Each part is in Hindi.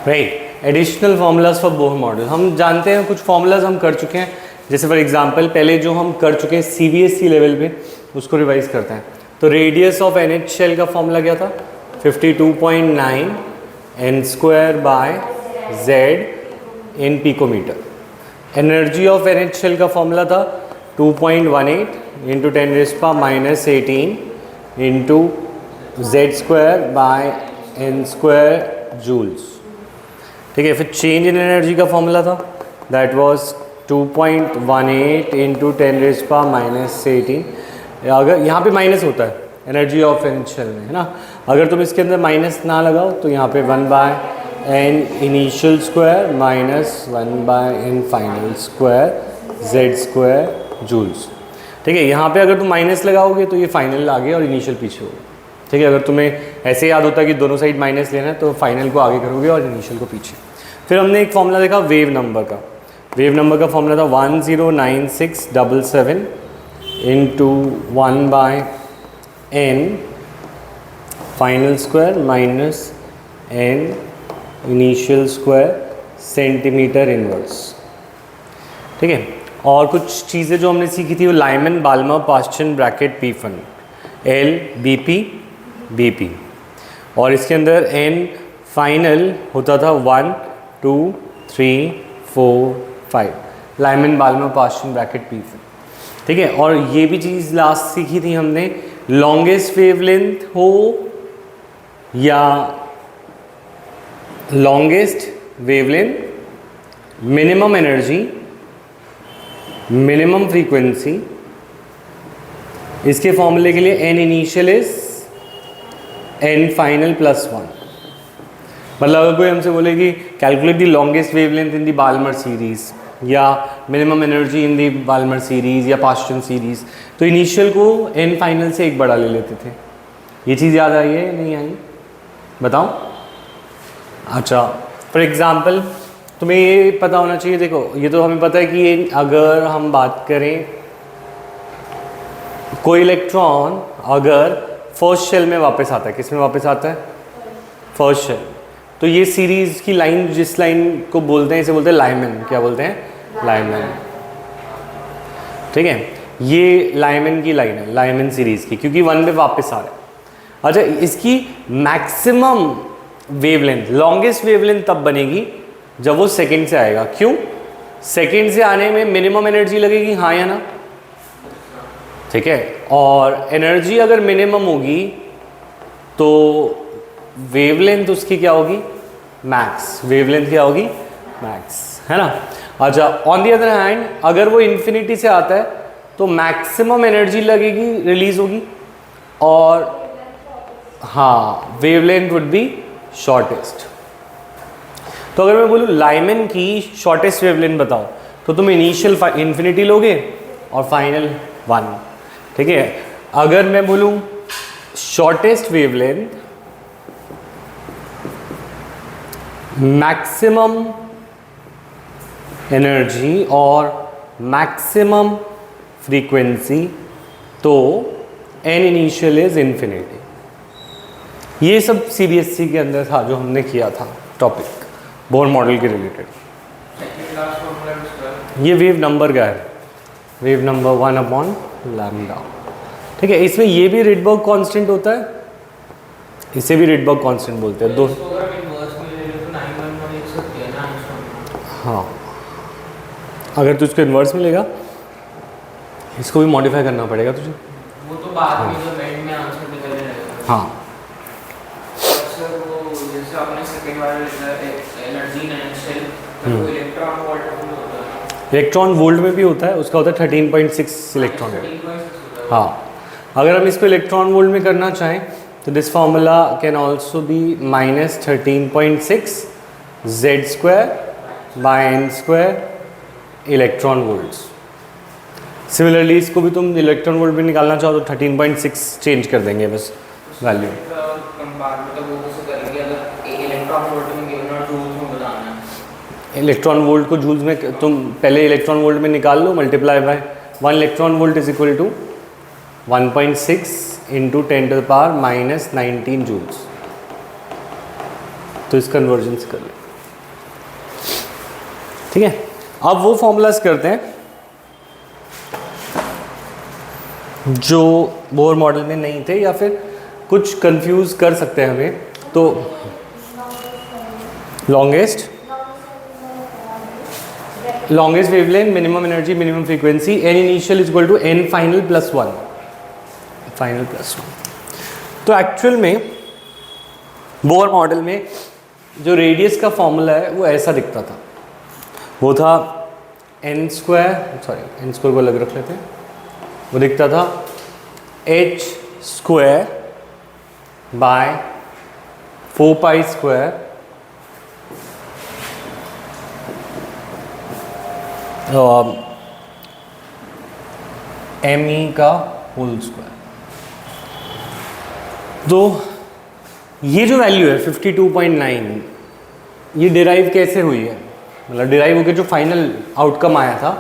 Right. Additional formulas for Bohr model, हम जानते हैं कुछ फार्मूलाज हम कर चुके हैं, जैसे फॉर एग्जांपल पहले जो हम कर चुके हैं CBSE लेवल पे उसको रिवाइज करते हैं। तो रेडियस ऑफ NH शेल का फॉर्मूला क्या था, 52.9 n² z in picometer. Energy of NH shell का फॉर्मूला था 2.18 × 10⁻18 इंटू z² n² जूल्स। ठीक है, फिर चेंज इन एनर्जी का फॉर्मूला था दैट वाज 2.18 × 10⁻18। अगर यहाँ पे माइनस होता है एनर्जी ऑफ NH शेल में, है ना, अगर तुम इसके अंदर माइनस ना लगाओ तो यहाँ पे 1/n initial square minus 1/n final square z² joules. ठीक है, यहाँ पे अगर तुम माइनस लगाओगे तो ये फाइनल आगे और इनिशियल पीछे होगा। ठीक है, अगर तुम्हें ऐसे याद होता है कि दोनों साइड माइनस लेना है तो फाइनल को आगे करोगे और इनिशियल को पीछे। फिर हमने एक फॉर्मूला देखा वेव नंबर का। वेव नंबर का फॉर्मूला था 109677 into 1/n final square minus n initial square centimetre inverse. ठीक है, और कुछ चीज़ें जो हमने सीखी थी वो Lyman Balmer Paschen Brackett P1 L BP BP, और इसके अंदर n फाइनल होता था 1 2 3 4 5 Lyman Balmer Paschen Brackett P1। ठीक है, और ये भी चीज़ लास्ट सीखी थी हमने, लॉन्गेस्ट वेवलेंथ हो या longest wavelength, minimum energy, minimum frequency, इसके फॉर्मूले के लिए n initial is n final plus 1। मतलब अगर कोई हमसे बोले कि calculate the longest wavelength in the Balmer series या minimum energy in the Balmer series या पास्चन सीरीज, तो इनिशियल को n फाइनल से एक बड़ा ले लेते थे। ये चीज़ याद आई है नहीं आई, बताओ। अच्छा, फॉर एग्जाम्पल तुम्हें ये पता होना चाहिए, देखो ये तो हमें पता है कि ये अगर हम बात करें कोई इलेक्ट्रॉन अगर फर्स्ट शेल में वापस आता है, किस में वापस आता है, फर्स्ट शेल, तो ये सीरीज की लाइन, जिस लाइन को बोलते हैं इसे बोलते हैं लाइमन, क्या बोलते हैं, लाइमन। ठीक है, ये लाइमन की लाइन है, लाइमन सीरीज की, क्योंकि 1 में वापस आ रहा है। अच्छा, इसकी मैक्सिमम वेवलेंथ, लॉन्गेस्ट वेवलेंथ तब बनेगी जब वो सेकंड से आएगा। क्यों, सेकंड से आने में मिनिमम एनर्जी लगेगी, हाँ या ना। ठीक है, और एनर्जी अगर मिनिमम होगी तो वेवलेंथ उसकी क्या होगी, मैक्स। वेवलेंथ क्या होगी, मैक्स, है ना। अच्छा, ऑन दी अदर हैंड अगर वो इन्फिनिटी से आता है तो मैक्सिमम एनर्जी लगेगी, रिलीज होगी, और हाँ वेवलेंथ वुड बी शॉर्टेस्ट। तो अगर मैं बोलूँ लाइमन की शॉर्टेस्ट वेवलेंथ बताओ, तो तुम इनिशियल इन्फिनिटी लोगे और फाइनल 1। ठीक है, अगर मैं बोलूँ शॉर्टेस्ट वेवलेंथ, मैक्सिमम एनर्जी और मैक्सिमम फ्रीक्वेंसी, तो n इनिशियल इज इन्फिनिटी। ये सब CBSE के अंदर था जो हमने किया था टॉपिक बोर मॉडल के रिलेटेड। ये वेव नंबर का है, वेव नंबर 1/λ। ठीक है, इसमें ये भी रिडबर्ग कांस्टेंट होता है, इसे भी रिडबर्ग कांस्टेंट बोलते हैं। दो, हाँ, अगर तू इसको इन्वर्स में लेगा, इसको भी मॉडिफाई करना पड़ेगा तुझे, वो तो बाद में जब एंड में आंसर निकल जाएगा। हाँ, सर वो जैसे आपने सेकंड वाला एनर्जी इनिशियल, तो इलेक्ट्रॉन वोल्ट में होता है, इलेक्ट्रॉन वोल्ट में भी होता है, उसका होता है 13.6 इलेक्ट्रॉन वोल्ट। हाँ, अगर हम इसको इलेक्ट्रॉन वोल्ट में करना चाहें तो this formula can also be -13.6 z² n² electron volts. Similarly इसको भी तुम इलेक्ट्रॉन वोल्ट में निकालना चाहो तो 13.6 चेंज कर देंगे बस वैल्यू। इलेक्ट्रॉन वोल्ट को जूल्स में, तुम पहले इलेक्ट्रॉन वोल्ट में निकाल लो, multiply by 1 electron volt is equal to 1.6 into 10⁻⁻19 joules. तो इस कन्वर्जन कर ले। ठीक है, अब वो फॉर्मूलाज करते हैं जो बोर मॉडल में नहीं थे या फिर कुछ कंफ्यूज कर सकते हैं हमें। तो longest wavelength, minimum energy, minimum frequency, n initial is equal to n final plus one, final plus one. तो एक्चुअल में बोर मॉडल में जो रेडियस का फॉर्मूला है वो ऐसा दिखता था, वो था n square, sorry n square को अलग रख लेते हैं, वो दिखता था h square by 4 pi square m ई का होल स्क्वायर। तो ये जो वैल्यू है 52.9 ये डिराइव कैसे हुई है, मतलब डिराइव होकर जो फाइनल आउटकम आया था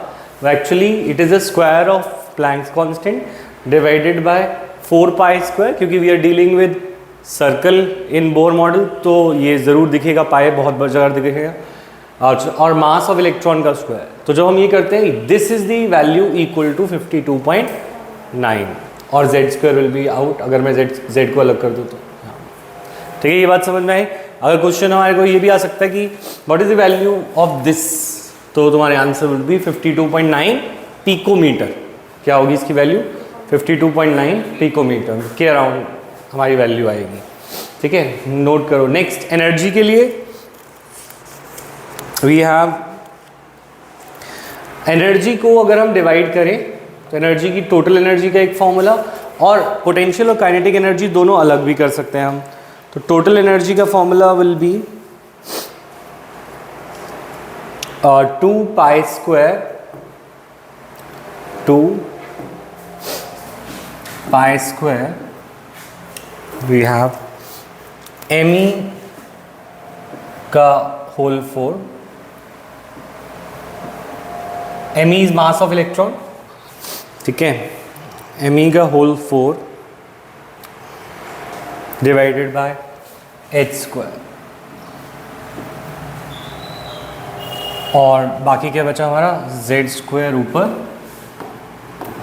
वो actually it is a square of Planck's constant divided by 4 pi square, क्योंकि we are dealing with circle in Bohr model तो ये ज़रूर दिखेगा, पाए बहुत जगह दिखेगा, और मास ऑफ इलेक्ट्रॉन का स्क्वायर। तो जब हम ये करते हैं this is the value equal to 52.9 और Z square will be out, अगर मैं जेड को अलग कर दूँ तो। ठीक है, ये बात समझ में आई। अगर क्वेश्चन हमारे को ये भी आ सकता है कि what is the value of this, तो तुम्हारे आंसर विल बी 52.9 पिकोमीटर। क्या होगी इसकी वैल्यू? 52.9 पिकोमीटर के अराउंड हमारी वैल्यू आएगी। ठीक है, नोट करो। नेक्स्ट एनर्जी के लिए वी हैव एनर्जी को अगर हम डिवाइड करें तो एनर्जी की टोटल एनर्जी का एक फॉर्मूला, और पोटेंशियल और काइनेटिक एनर्जी दोनों अलग भी कर सकते हैं हम। तो टोटल एनर्जी का formula will be 2 pi square 2 pi square we have M ई का whole 4, M E is mass of electron. ठीक है, एम ई का whole 4 divided by H square, और बाकी क्या बचा हमारा? जेड स्क्वायर ऊपर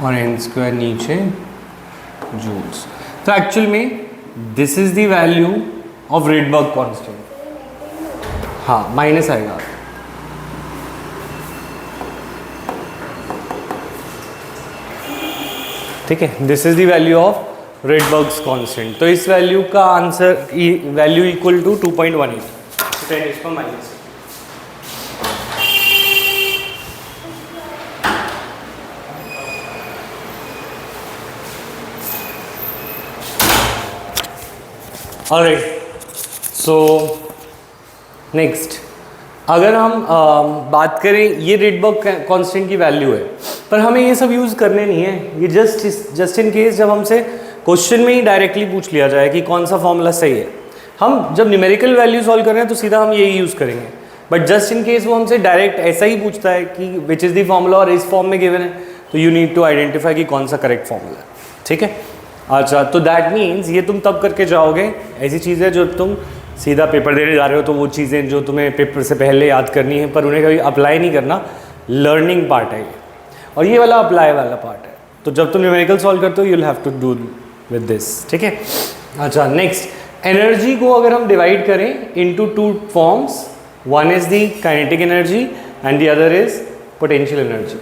और एन स्क्वायर नीचे जूल्स। तो एक्चुअल में this is the value of Rydberg constant. हाँ, माइनस आएगा। ठीक है, this is the value of रेडबर्ग्स constant. तो इस वैल्यू का आंसर वैल्यू इक्वल टू 2.18, तो 10 इसको माइनस। ऑलराइट, सो नेक्स्ट अगर हम बात करें, ये रेडबर्ग कांस्टेंट की वैल्यू है, पर हमें ये सब यूज़ करने नहीं है। ये जस्ट इन केस जब हमसे क्वेश्चन में ही डायरेक्टली पूछ लिया जाए कि कौन सा फॉर्मूला सही है, हम जब न्यूमेरिकल वैल्यू सॉल्व कर रहे हैं तो सीधा हम यही यूज़ करेंगे। बट जस्ट इन केस वो हमसे डायरेक्ट ऐसा ही पूछता है कि विच इज़ द फॉर्मूला और इस फॉर्म में गिवन है, तो यू नीड टू आइडेंटिफाई कि कौन सा करेक्ट फॉर्मूला है। ठीक है, अच्छा, तो दैट मीन्स ये तुम तब करके जाओगे। ऐसी चीज़ें जो तुम सीधा पेपर देने जा रहे हो तो वो चीज़ें जो तुम्हें पेपर से पहले याद करनी है पर उन्हें कभी अप्लाई नहीं करना, लर्निंग पार्ट है ये, और ये वाला अप्लाई वाला पार्ट है। तो जब तुम न्यूमेरिकल सॉल्व करते हो you will have to do with this. ठीक है, अच्छा, नेक्स्ट एनर्जी को अगर हम डिवाइड करें into 2 forms, one is the kinetic energy and the other is potential energy.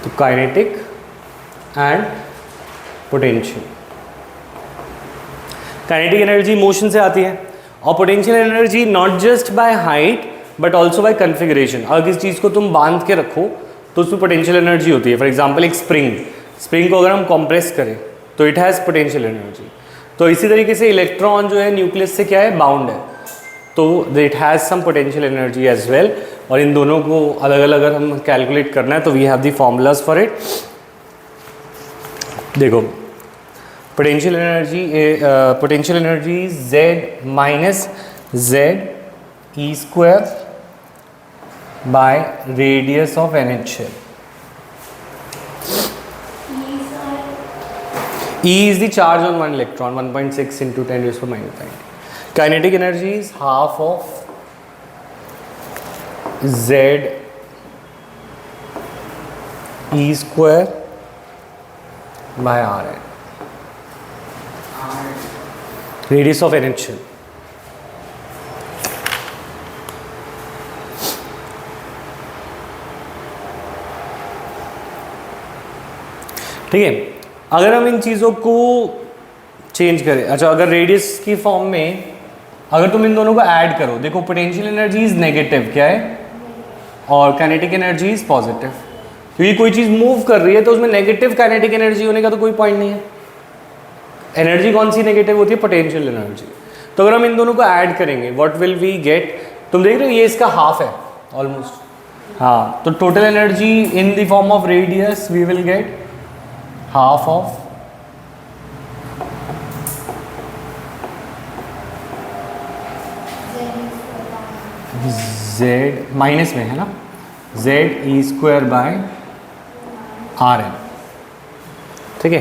तो kinetic and potential. Kinetic energy motion से आती है, और potential energy not just by height but also by configuration. अगर किसी चीज़ को तुम बांध के रखो तो उसमें पोटेंशियल एनर्जी होती है। फॉर एग्जांपल एक स्प्रिंग को अगर हम कंप्रेस करें तो इट हैज़ पोटेंशियल एनर्जी। तो इसी तरीके से इलेक्ट्रॉन जो है न्यूक्लियस से क्या है, बाउंड है, तो it has some potential energy as well. और इन दोनों को अलग अलग अगर हम कैलकुलेट करना है तो we have the formulas for it. देखो, potential energy Z minus Z E square by radius of NHL। E is the charge on one electron, 1.6 into 10 raised to minus 90. Kinetic energy is half of z E square by r n, radius of n H shell. ठीक है, अगर हम इन चीज़ों को चेंज करें, अच्छा अगर रेडियस की फॉर्म में अगर तुम इन दोनों को ऐड करो, देखो पोटेंशियल एनर्जी इज नेगेटिव क्या है और काइनेटिक एनर्जी इज पॉजिटिव, क्योंकि कोई चीज़ मूव कर रही है तो उसमें नेगेटिव काइनेटिक एनर्जी होने का तो कोई पॉइंट नहीं है। एनर्जी कौन सी नेगेटिव होती है? Potential energy. तो अगर हम इन दोनों को ऐड करेंगे व्हाट विल वी गेट? तुम देख रहे हो ये इसका हाफ है ऑलमोस्ट। हाँ, तो total energy in the form of radius we will get half of z minus में है ना, z E square by r n. ठीक है,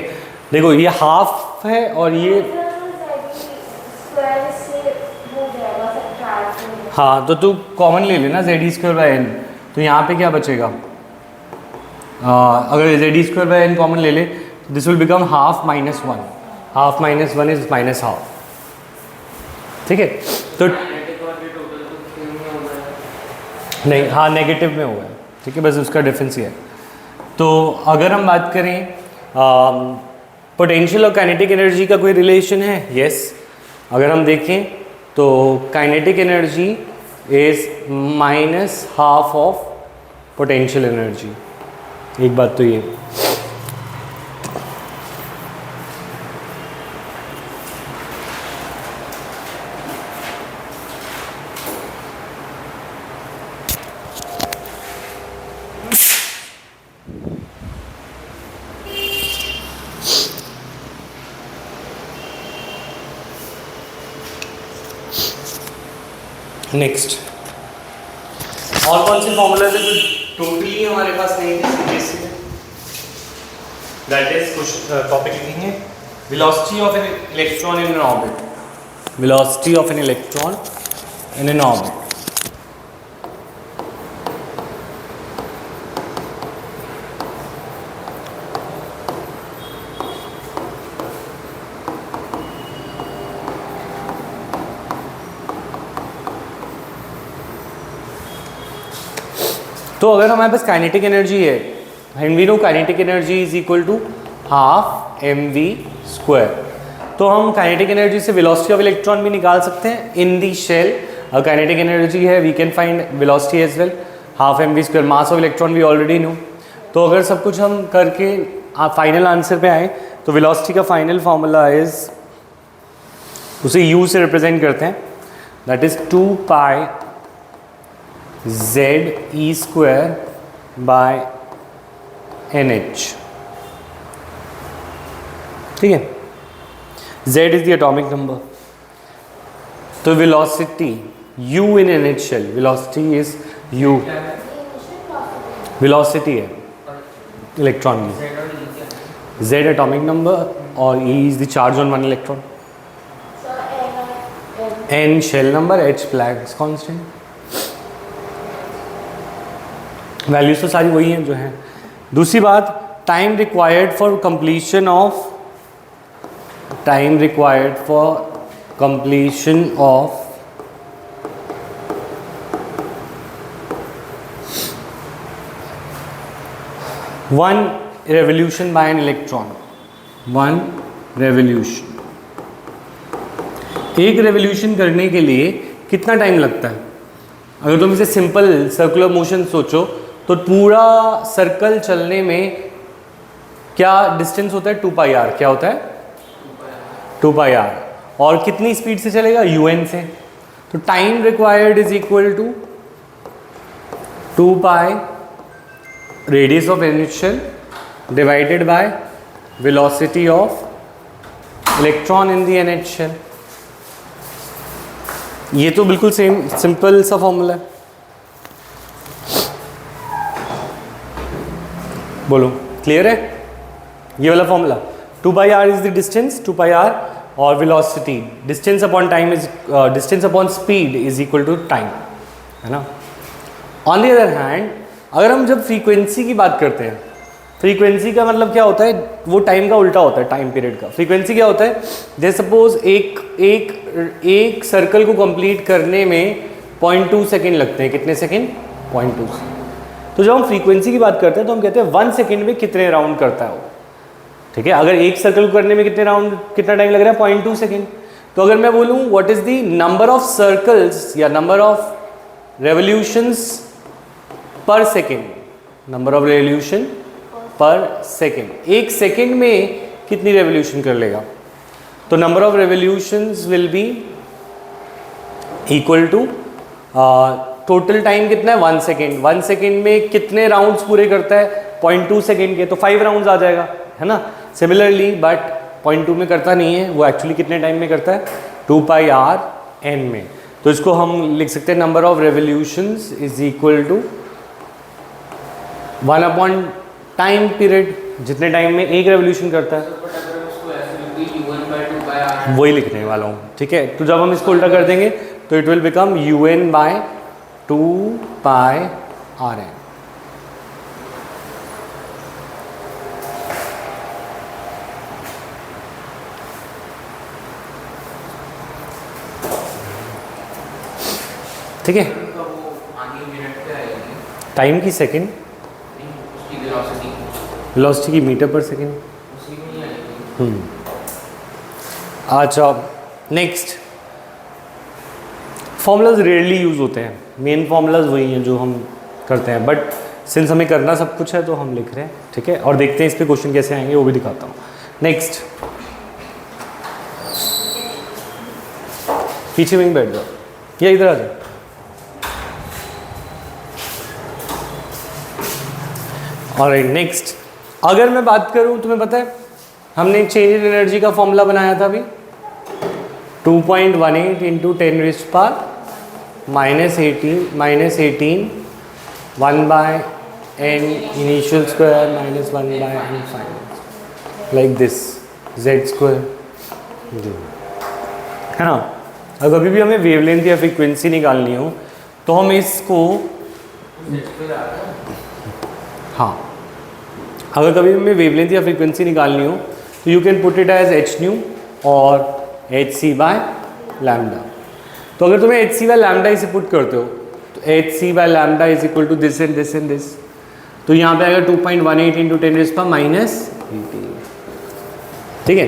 देखो ये हाफ है और ये हाँ, तो तू कॉमन ले लेना z E square by n, तो यहाँ पे क्या बचेगा? अगर z E square by n common ले ले this will become half minus one, half minus one is minus half. ठीक है, तो नहीं, हाँ नेगेटिव में हुआ है। ठीक है, बस उसका डिफरेंस ही है। तो अगर हम बात करें पोटेंशियल और काइनेटिक एनर्जी का कोई रिलेशन है? यस। अगर हम देखें तो kinetic energy is minus half of potential energy. एक बात तो ये, नेक्स्ट और कौन से फॉर्मूला थे जो टोटली हमारे पास नहीं थे सीबीएसई में? दैट इज क्वेश्चन टॉपिक लिखेंगे velocity of an electron in n orbit, velocity of an electron in n orbit. तो अगर हमारे पास काइनेटिक एनर्जी है and we know kinetic energy is equal to half m v square, तो हम काइनेटिक एनर्जी से वेलोसिटी ऑफ इलेक्ट्रॉन भी निकाल सकते हैं in the shell. Kinetic energy है we can find velocity as well, half m v square. Mass of electron we already know. तो अगर सब कुछ हम करके फाइनल आंसर पे आए तो वेलोसिटी का फाइनल फार्मूला इज, उसे u से रिप्रेजेंट करते हैं, that is 2 pi Z E square by N H. ठीक है, z is the atomic number. तो velocity u in N H shell, velocity is u, velocity है इलेक्ट्रॉन की, z एटॉमिक नंबर और e is the charge on one electron, n shell number, h Planck's constant. Values तो सारी वही हैं जो हैं। दूसरी बात, time required for completion of, time required for completion of one revolution by an electron, one revolution. एक रेवोल्यूशन करने के लिए कितना टाइम लगता है? अगर तुम इसे सिंपल सर्कुलर मोशन सोचो तो पूरा सर्कल चलने में क्या डिस्टेंस होता है? 2 पाई आर। क्या होता है? 2 पाई आर। और कितनी स्पीड से चलेगा? un से। तो time required is equal to 2 pi radius of initial divided by velocity of electron in the nth shell. ये तो बिल्कुल सेम सिंपल सा फॉर्मूला है। बोलो, क्लियर है ये वाला formula? 2 pi R is the distance, 2 pi R, और velocity distance upon time is distance upon speed is equal to time, है ना? ऑन द अदर हैंड अगर हम जब फ्रीक्वेंसी की बात करते हैं, फ्रीक्वेंसी का मतलब क्या होता है, वो टाइम का उल्टा होता है टाइम पीरियड का। फ्रीक्वेंसी क्या होता है, जैसे सपोज एक सर्कल को कंप्लीट करने में 0.2 सेकेंड लगते हैं। कितने सेकेंड? 0.2। तो जब हम फ्रीक्वेंसी की बात करते हैं तो हम कहते हैं 1 सेकेंड में कितने राउंड करता है वो। ठीक है, अगर एक सर्कल को करने में कितना टाइम लग रहा है? 0.2 सेकेंड। तो अगर मैं बोलूँ what is the number of circles या number of revolutions per second, number of revolution per second, एक सेकेंड में कितनी रेवोल्यूशन कर लेगा? तो number of revolutions will be equal to total time कितना है? 1 सेकेंड। 1 सेकेंड में कितने राउंड्स पूरे करता है? 0.2 सेकेंड के, तो 5 राउंड्स आ जाएगा, है ना। सिमिलरली बट 0.2 में करता नहीं है वो, एक्चुअली कितने टाइम में करता है? 2πr/n में। तो इसको हम लिख सकते हैं number of revolutions is equal to 1 upon time period, जितने टाइम में एक रेवोल्यूशन करता है, वही लिखने वाला हूँ। ठीक है, तो जब हम इसको उल्टा कर देंगे तो इट विल बिकम UN/2πrn। ठीक है, टाइम की सेकेंड, वेलोसिटी की मीटर पर सेकेंड। अच्छा, नेक्स्ट फॉर्मूलाज रेयरली यूज़ होते हैं, मेन फॉर्मूलाज वही हैं जो हम करते हैं, बट सिंस हमें करना सब कुछ है तो हम लिख रहे हैं। ठीक है, और देखते हैं इस पे क्वेश्चन कैसे आएंगे वो भी दिखाता हूँ। नेक्स्ट, पीछे वहीं बैठ जाओ या इधर आ जाओ। ऑलराइट, नेक्स्ट अगर मैं बात करूं, तुम्हें पता है हमने चेंज इन एनर्जी का फॉर्मूला बनाया था अभी, 2.18 into 10⁻⁻18 1/n initial square minus 1/n final, like this z², है ना। अगर कभी भी हमें वेवलेंथ या फ्रीक्वेंसी निकालनी हो तो हम इसको, हाँ, अगर कभी हमें वेवलेंथ या फ्रीक्वेंसी निकालनी हो तो you can put it as hν और hc/λ। तो अगर तुम्हें hc/λ इसे पुट करते हो तो hc/λ is equal to this and this and this, तो यहाँ पे आएगा 2.18 इंटू 10⁻18। ठीक है,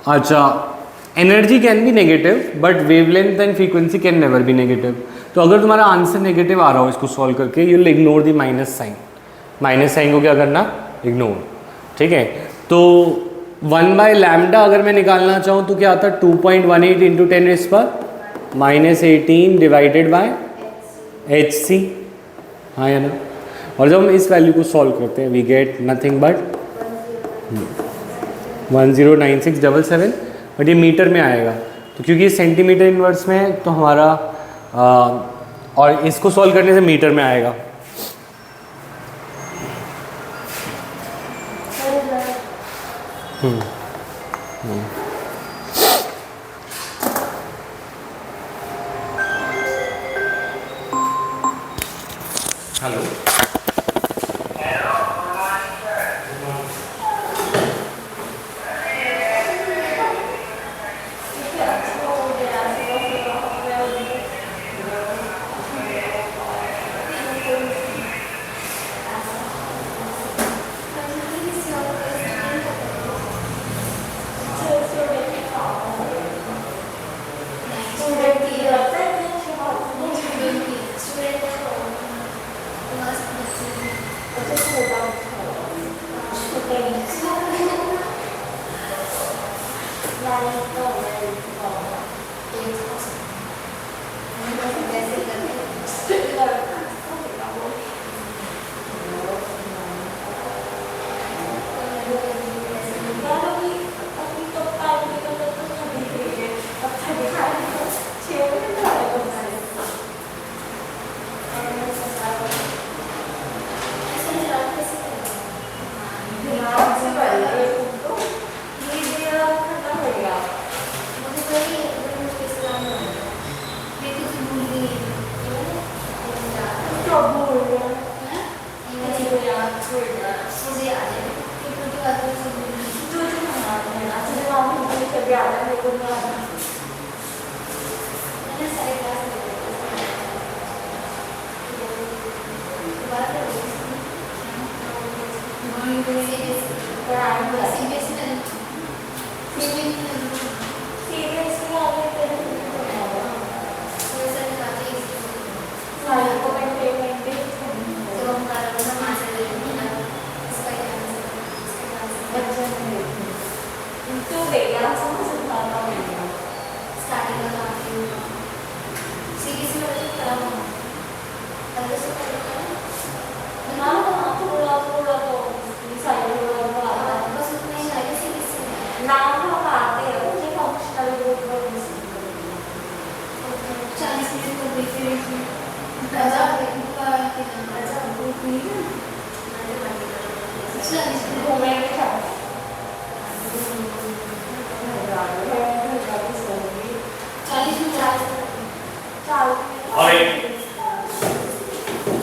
अच्छा, energy can be negative but wavelength and frequency can never be negative. तो अगर तुम्हारा आंसर नेगेटिव आ रहा हो इसको सॉल्व करके, you will ignore the minus sign. Minus sign को क्या करना? इग्नोर। ठीक है, तो 1/λ अगर मैं निकालना चाहूँ तो क्या आता है? 2.18 इंटू 10⁻18 डिवाइडेड बाय hc, हाँ या ना। और जब हम इस वैल्यू को सॉल्व करते हैं we get nothing but 109677, but ये मीटर में आएगा तो क्योंकि ये सेंटीमीटर इनवर्स में है तो हमारा और इसको सॉल्व करने से मीटर में आएगा। हेलो,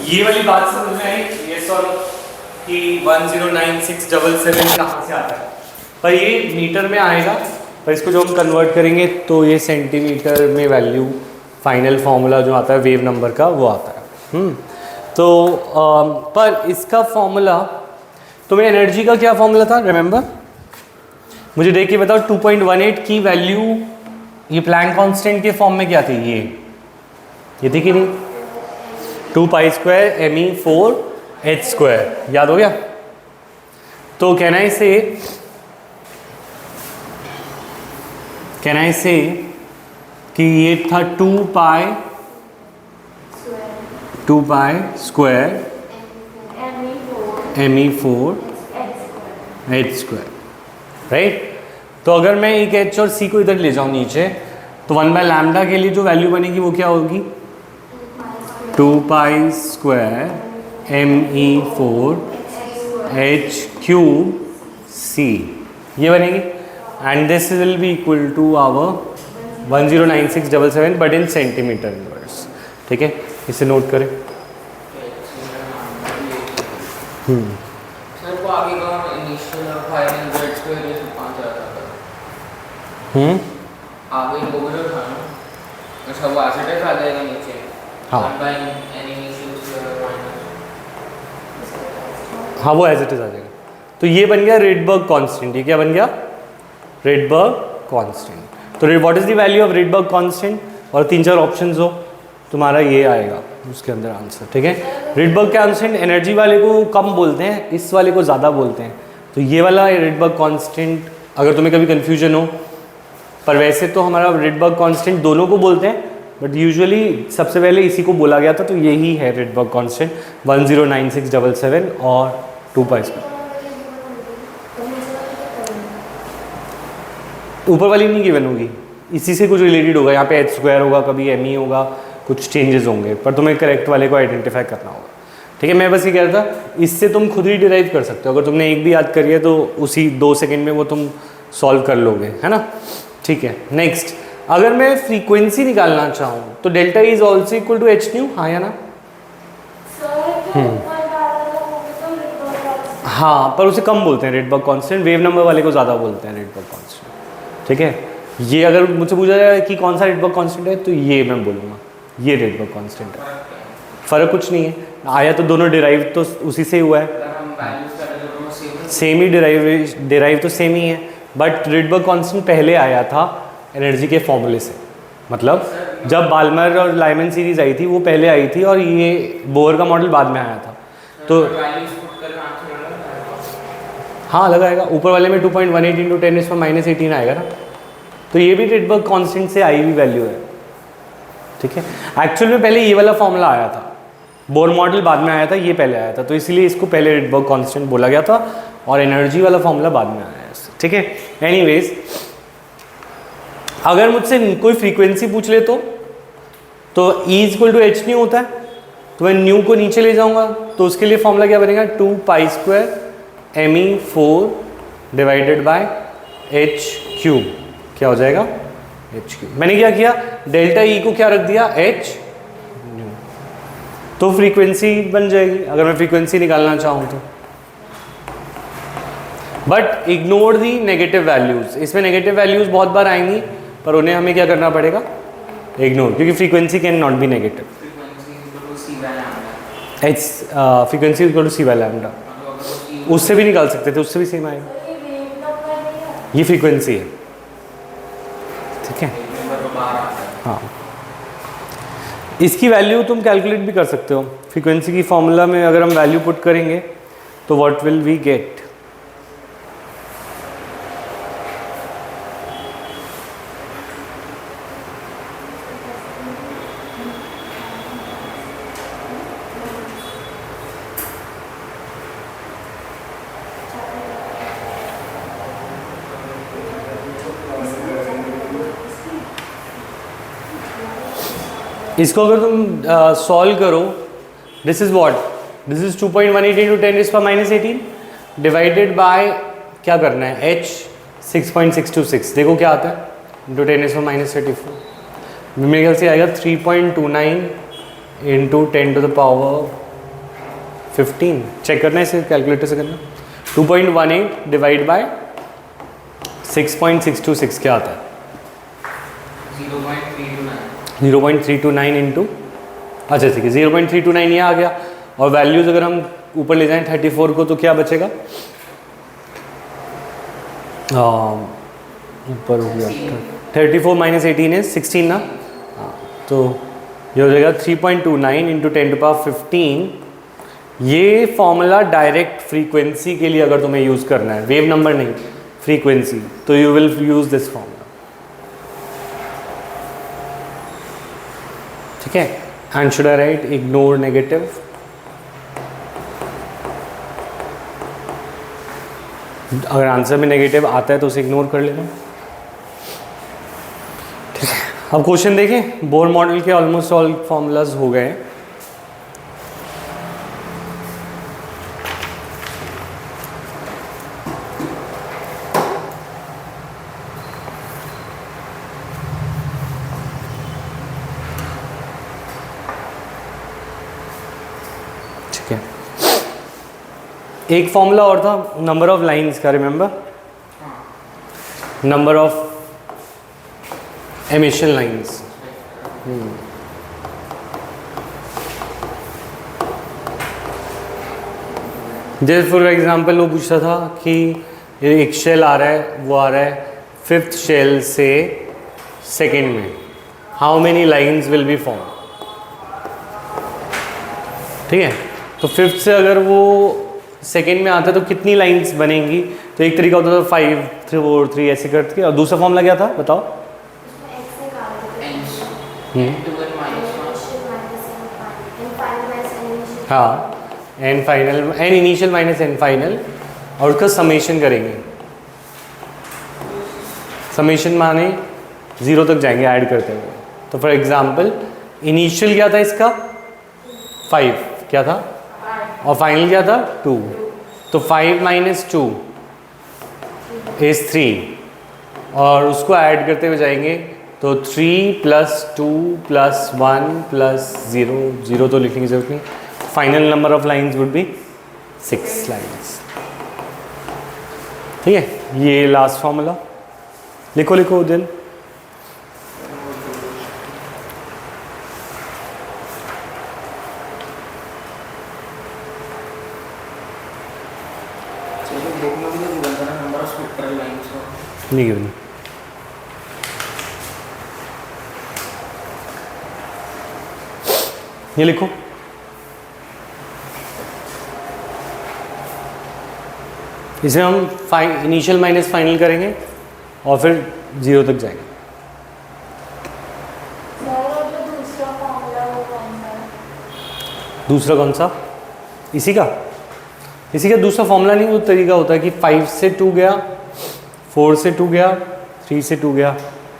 ये वाली बात समझ में आई, ये सॉल्व कि 109677 कहाँ से आता है, पर ये मीटर में आएगा, पर इसको जो हम कन्वर्ट करेंगे तो ये सेंटीमीटर में वैल्यू फाइनल फार्मूला जो आता है वेव नंबर का वो आता है। तो पर इसका फॉर्मूला, तुम्हें एनर्जी का क्या फॉर्मूला था रिमेंबर, मुझे देख के बताओ। 2.18 की वैल्यू ये प्लैंक कांस्टेंट के फॉर्म में क्या थी, ये थी कि नहीं, 2 पाई स्क्वायर me4h², याद हो गया। तो कैन आई से कि ये था 2 पाई स्क्वायर me4h², राइट। तो अगर मैं एक h और c को इधर ले जाऊं नीचे, तो 1/λ के लिए जो वैल्यू बनेगी वो क्या होगी, 2 पाई स्क्वायर me4h³ ये बनेगी, and this will be equal to our 109677 but in centimetre inverse. ठीक है, इसे नोट करें। सर को आगे का इनिशियल और फाइनल z स्क्वायर ये सब 5 आता था। आगे मोबाइल था ना, तो सब एसिड आ जाएगा नीचे। हाँ 1/n इनिशियल स्क्वायर और फाइनल। हाँ वो एज इट इज आ जाएगा। तो ये बन गया रेडबर्ग कांस्टेंट। ये क्या बन गया, रेडबर्ग कांस्टेंट। तो what is the value of Rydberg constant, और 3-4 ऑप्शंस हो, तुम्हारा ये आएगा उसके अंदर आंसर। ठीक है, रेडबर्ग कांस्टेंट एनर्जी वाले को कम बोलते हैं, इस वाले को ज़्यादा बोलते हैं। तो ये वाला रेडबर्ग कांस्टेंट, अगर तुम्हें कभी कन्फ्यूजन हो, पर वैसे तो हमारा रेडबर्ग कांस्टेंट दोनों को बोलते हैं, बट यूजुअली सबसे पहले इसी को बोला गया था, तो यही है रेडबर्ग कांस्टेंट 109677 और 2 पाई स्क्वायर। ऊपर वाली नहीं गिवन होगी, इसी से कुछ रिलेटेड होगा, यहाँ पे h² होगा, कभी me होगा, कुछ चेंजेस होंगे, पर तुम्हें करेक्ट वाले को आइडेंटिफाई करना होगा। ठीक है, मैं बस ये कह रहा था, इससे तुम खुद ही डिराइव कर सकते हो। अगर तुमने एक भी याद करी है तो उसी 2 सेकेंड में वो तुम सॉल्व कर लोगे, है ना। ठीक है, नेक्स्ट, अगर मैं फ्रीक्वेंसी निकालना चाहूँ तो delta is also equal to h², हाँ या ना। हाँ, पर उसे कम बोलते हैं रेडबर्ग कांस्टेंट, वेव नंबर वाले को ज़्यादा बोलते हैं रेडबर्ग कांस्टेंट। ठीक है, ये अगर मुझसे पूछा जाए कि कौन सा रेडबर्ग कांस्टेंट है, तो ये मैं बोलूँगा, ये रेडबर्ग कांस्टेंट है। फ़र्क कुछ नहीं है, आया तो दोनों डिराइव तो उसी से हुआ है, सेम ही डिराइव तो सेम ही है, बट रेडबर्ग कांस्टेंट पहले आया था एनर्जी के फॉर्मूले से। मतलब जब बाल्मर और लाइमन सीरीज आई थी वो पहले आई थी, और ये बोर का मॉडल बाद में आया था। तो हाँ लगाएगा, ऊपर वाले में 2.18 × 10⁻⁻18 आएगा ना, तो ये भी रेडबर्ग कांस्टेंट से आई हुई वैल्यू है। ठीक है, एक्चुअल में पहले ये वाला फॉर्मूला आया था, बोर मॉडल बाद में आया था, ये पहले आया था, तो इसीलिए इसको पहले रेडबर्ग कांस्टेंट बोला गया था, और एनर्जी वाला फॉर्मूला बाद में आया है। ठीक है, एनीवेज, अगर मुझसे कोई फ्रीक्वेंसी पूछ ले तो E = h होता है, तो मैं न्यू को नीचे ले जाऊंगा, तो उसके लिए फॉर्मूला क्या बनेगा, 2 pi square me4 divided by h³, क्या हो जाएगा, h³। मैंने क्या किया, डेल्टा E को क्या रख दिया, h, तो फ्रीक्वेंसी बन जाएगी अगर मैं फ्रीक्वेंसी निकालना चाहूँ तो। But ignore the negative values, इसमें नेगेटिव वैल्यूज बहुत बार आएंगी, पर उन्हें हमें क्या करना पड़ेगा, इग्नोर, क्योंकि frequency can not be negative. Frequency equal to c/λ, उससे भी निकाल सकते थे, उससे भी सेम आएगा। ये फ्रीक्वेंसी है, ठीक है। हाँ, इसकी वैल्यू तुम कैलकुलेट भी कर सकते हो। फ्रीक्वेंसी की फॉर्मूला में अगर हम वैल्यू पुट करेंगे तो व्हाट विल वी गेट, इसको अगर तुम सॉल्व करो, this is what this is 2.18 into 10⁻⁻18 divided by क्या करना है h 6.626 देखो क्या आता है इंटू 10⁻34 मेरे ख्याल से आएगा 3.29 इंटू 10⁻15 चेक करना है इसे कैलकुलेटर से करना 2.18 डिवाइड बाय 6.626 क्या आता है 0.329 इंटू अच्छा ठीक है 0.329 ये आ गया और वैल्यूज अगर हम ऊपर ले जाएं 34 को तो क्या बचेगा ऊपर हो गया 34 माइनस 18 है 16 ना तो ये हो जाएगा 3.29 इंटू 10⁻15 ये फॉर्मूला डायरेक्ट फ्रीक्वेंसी के लिए अगर तुम्हें यूज़ करना है वेव नंबर नहीं फ्रीक्वेंसी तो you will use this formula ठीक है and should I right ignore negative अगर आंसर में नेगेटिव आता है तो उसे इग्नोर कर लेना ठीक है अब क्वेश्चन देखें बोर मॉडल के ऑलमोस्ट ऑल फॉर्मूलाज हो गए ठीक है एक फॉर्मूला और था नंबर ऑफ लाइंस का remember number of emission lines जैसे फॉर एग्जांपल वो पूछता था कि एक शेल आ रहा है वो आ रहा है 5th शेल से सेकेंड में how many lines will be form ठीक है तो 5th से अगर वो सेकेंड में आता है तो कितनी लाइंस बनेंगी तो एक तरीका होता था 5 4 3 ऐसे करके और दूसरा फॉर्मूला क्या था बताओ हाँ n final n initial minus n final और उसका समेशन करेंगे समेशन माने 0 तक जाएंगे ऐड करते हुए तो फॉर एग्जांपल इनिशियल क्या था इसका 5 क्या था और फाइनल क्या था 2 तो 5 माइनस 2 इज 3 और उसको ऐड करते हुए जाएंगे तो 3 प्लस 2 प्लस 1 प्लस 0 0 तो लिखने की जरूरत नहीं final number of lines would be 6 lines ठीक है ये लास्ट फॉर्मूला लिखो लिखो दिन नहीं गिवन ये लिखो इसे हम इनिशियल माइनस फाइनल करेंगे और फिर 0 तक जाएंगे दूसरा कौन सा इसी का दूसरा फॉर्मूला नहीं वो तरीका होता है कि 5 से 2 गया 4 से 2 गया 3 से 2 गया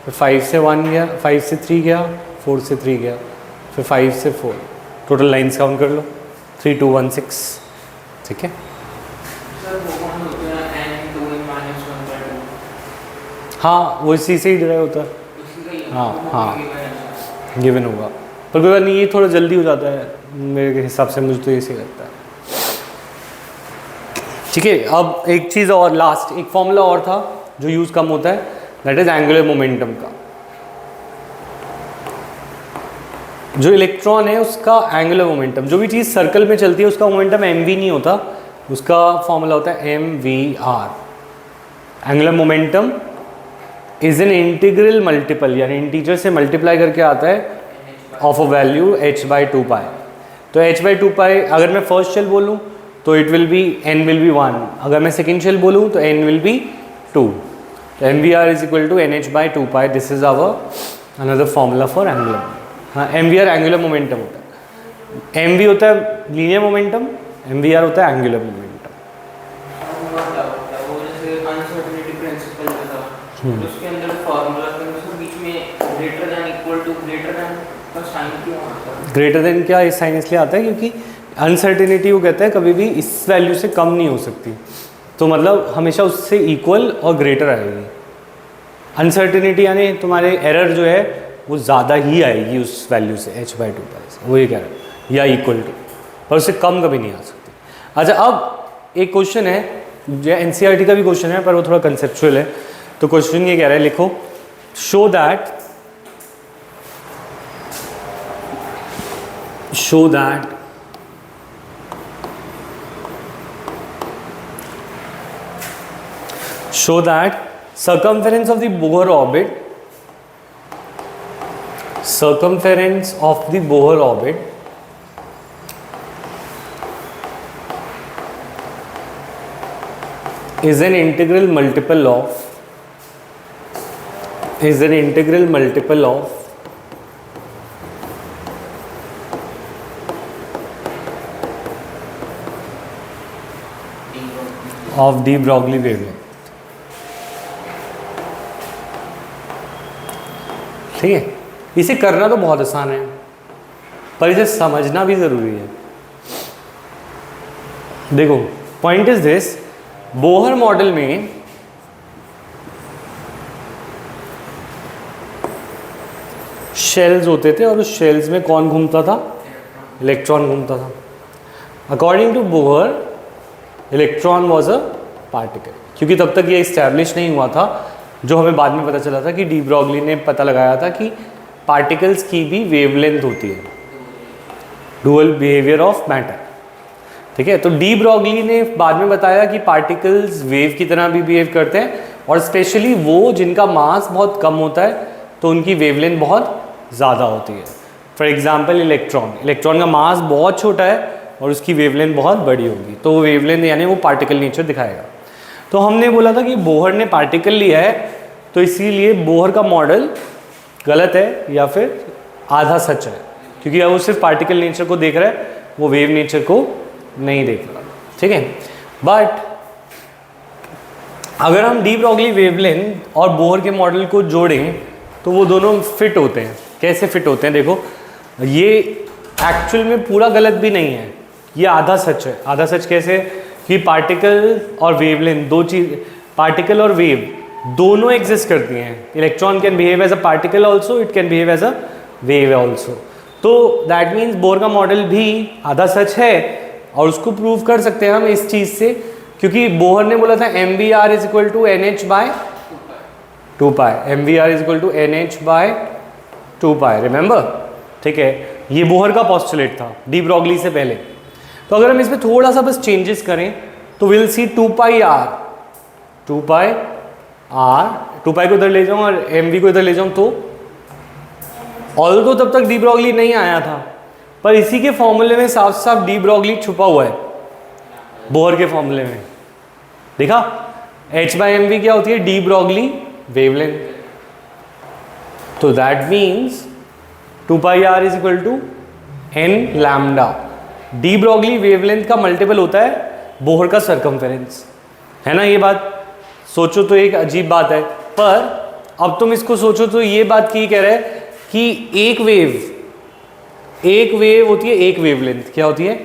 फिर 5 से 1 गया 5 से 3 गया 4 से 3 गया फिर 5 से 4 टोटल लाइंस काउंट कर लो 3 2 1 6 ठीक है हाँ वो इसी से ही डिराइव होता है हाँ गिवन होगा पर कोई बात नहीं ये थोड़ा जल्दी हो जाता है मेरे हिसाब से मुझे तो ये सही लगता है ठीक है अब एक चीज़ और लास्ट एक फॉर्मूला और था जो यूज़ कम होता है दैट इज एंगुलर मोमेंटम का जो इलेक्ट्रॉन है उसका एंगुलर मोमेंटम जो भी चीज़ सर्कल में चलती है उसका मोमेंटम एम वी नहीं होता उसका फॉर्मूला होता है m v r angular momentum is n integral multiple यानी इंटीजर से मल्टीप्लाई करके आता है ऑफ अ वैल्यू h/2 पाई तो h/2 पाई अगर मैं फर्स्ट शेल बोलूँ तो it will be n will be 1 अगर मैं सेकेंड शेल बोलूँ तो n विल बी 2 तो mvr is equal to nh/2 pi this is our another formula for angular हाँ mvr एंगुलर मोमेंटम होता है mv होता है लीनियर मोमेंटम mvr होता है एंगुलर मोमेंटम उसके अंदर फॉर्मूला के अनुसार बीच में greater than equal to greater than का साइन क्यों आता है ग्रेटर देन क्या इस साइन इसलिए आता है क्योंकि अनसर्टेनिटी वो कहता है कभी भी इस वैल्यू से कम नहीं हो सकती, तो मतलब हमेशा उससे इक्वल और ग्रेटर आएगी। अनसर्टेनिटी यानी तुम्हारे एरर जो है वो ज़्यादा ही आएगी उस वैल्यू से h/2 से, वो ये कह रहा है, या इक्वल टू, पर उससे कम कभी नहीं आ सकती। अच्छा, अब एक क्वेश्चन है जो NCERT का भी क्वेश्चन है पर वो थोड़ा कंसेप्चुअल है। तो क्वेश्चन ये कह रहा है, लिखो show that circumference of the Bohr orbit is an integral multiple of de Broglie wavelength। ठीक है, इसे करना तो बहुत आसान है पर इसे समझना भी ज़रूरी है। देखो, point is this, Bohr model में शेल्स होते थे और उस शेल्स में कौन घूमता था? इलेक्ट्रॉन घूमता था। According to Bohr electron was a particle, क्योंकि तब तक ये इस्टेब्लिश नहीं हुआ था, जो हमें बाद में पता चला था कि डी ब्रॉगली ने पता लगाया था कि पार्टिकल्स की भी वेवलेंथ होती है, डुअल बिहेवियर ऑफ मैटर। ठीक है, तो डी ब्रॉगली ने बाद में बताया कि पार्टिकल्स वेव की तरह भी बिहेव करते हैं, और स्पेशली वो जिनका मास बहुत कम होता है तो उनकी वेवलेंथ बहुत ज़्यादा होती है। फॉर एग्जाम्पल इलेक्ट्रॉन का मास बहुत छोटा है और उसकी वेवलेंथ बहुत बड़ी होगी, तो वो वेवलेंथ यानी वो पार्टिकल नेचर दिखाएगा। तो हमने बोला था कि बोहर ने पार्टिकल लिया है, तो इसीलिए बोहर का मॉडल गलत है या फिर आधा सच है, क्योंकि अब वो सिर्फ पार्टिकल नेचर को देख रहा है, वो वेव नेचर को नहीं देख रहा। ठीक है, बट अगर हम डी ब्रॉगली वेवलेंथ और बोहर के मॉडल को जोड़ें तो वो दोनों फिट होते हैं। कैसे फिट होते हैं? देखो, ये एक्चुअल में पूरा गलत भी नहीं है, ये आधा सच है। आधा सच कैसे? कि पार्टिकल और वेवलेंथ दो चीज, पार्टिकल और वेव दोनों एग्जिस्ट करती हैं। Electron can behave as a particle also, it can behave as a wave also. तो दैट मीन्स बोहर का मॉडल भी आधा सच है, और उसको प्रूव कर सकते हैं हम इस चीज़ से, क्योंकि बोहर ने बोला था MVR is equal to NH/2π, MVR is equal to NH/2π, remember? ठीक है, ये बोहर का पोस्टुलेट था डी ब्रॉगली से पहले। तो अगर हम इसमें थोड़ा सा बस चेंजेस करें तो विल सी 2πr, 2π को इधर ले जाऊं और MV को इधर ले जाऊं, तो ऑल्दो तब तक डी ब्रॉगली नहीं आया था, पर इसी के फॉर्मूले में साफ साफ डी ब्रॉगली छुपा हुआ है। बोहर के फॉर्मूले में देखा, H/mv क्या होती है? De Broglie wavelength. तो that means 2πr is equal to n lambda. De Broglie wavelength का मल्टीपल होता है बोहर का सर्कमफेरेंस, है ना? ये बात सोचो तो एक अजीब बात है, पर अब तुम इसको सोचो तो ये बात की कह रहा है कि एक वेव होती है एक वेवलेंथ। क्या होती है?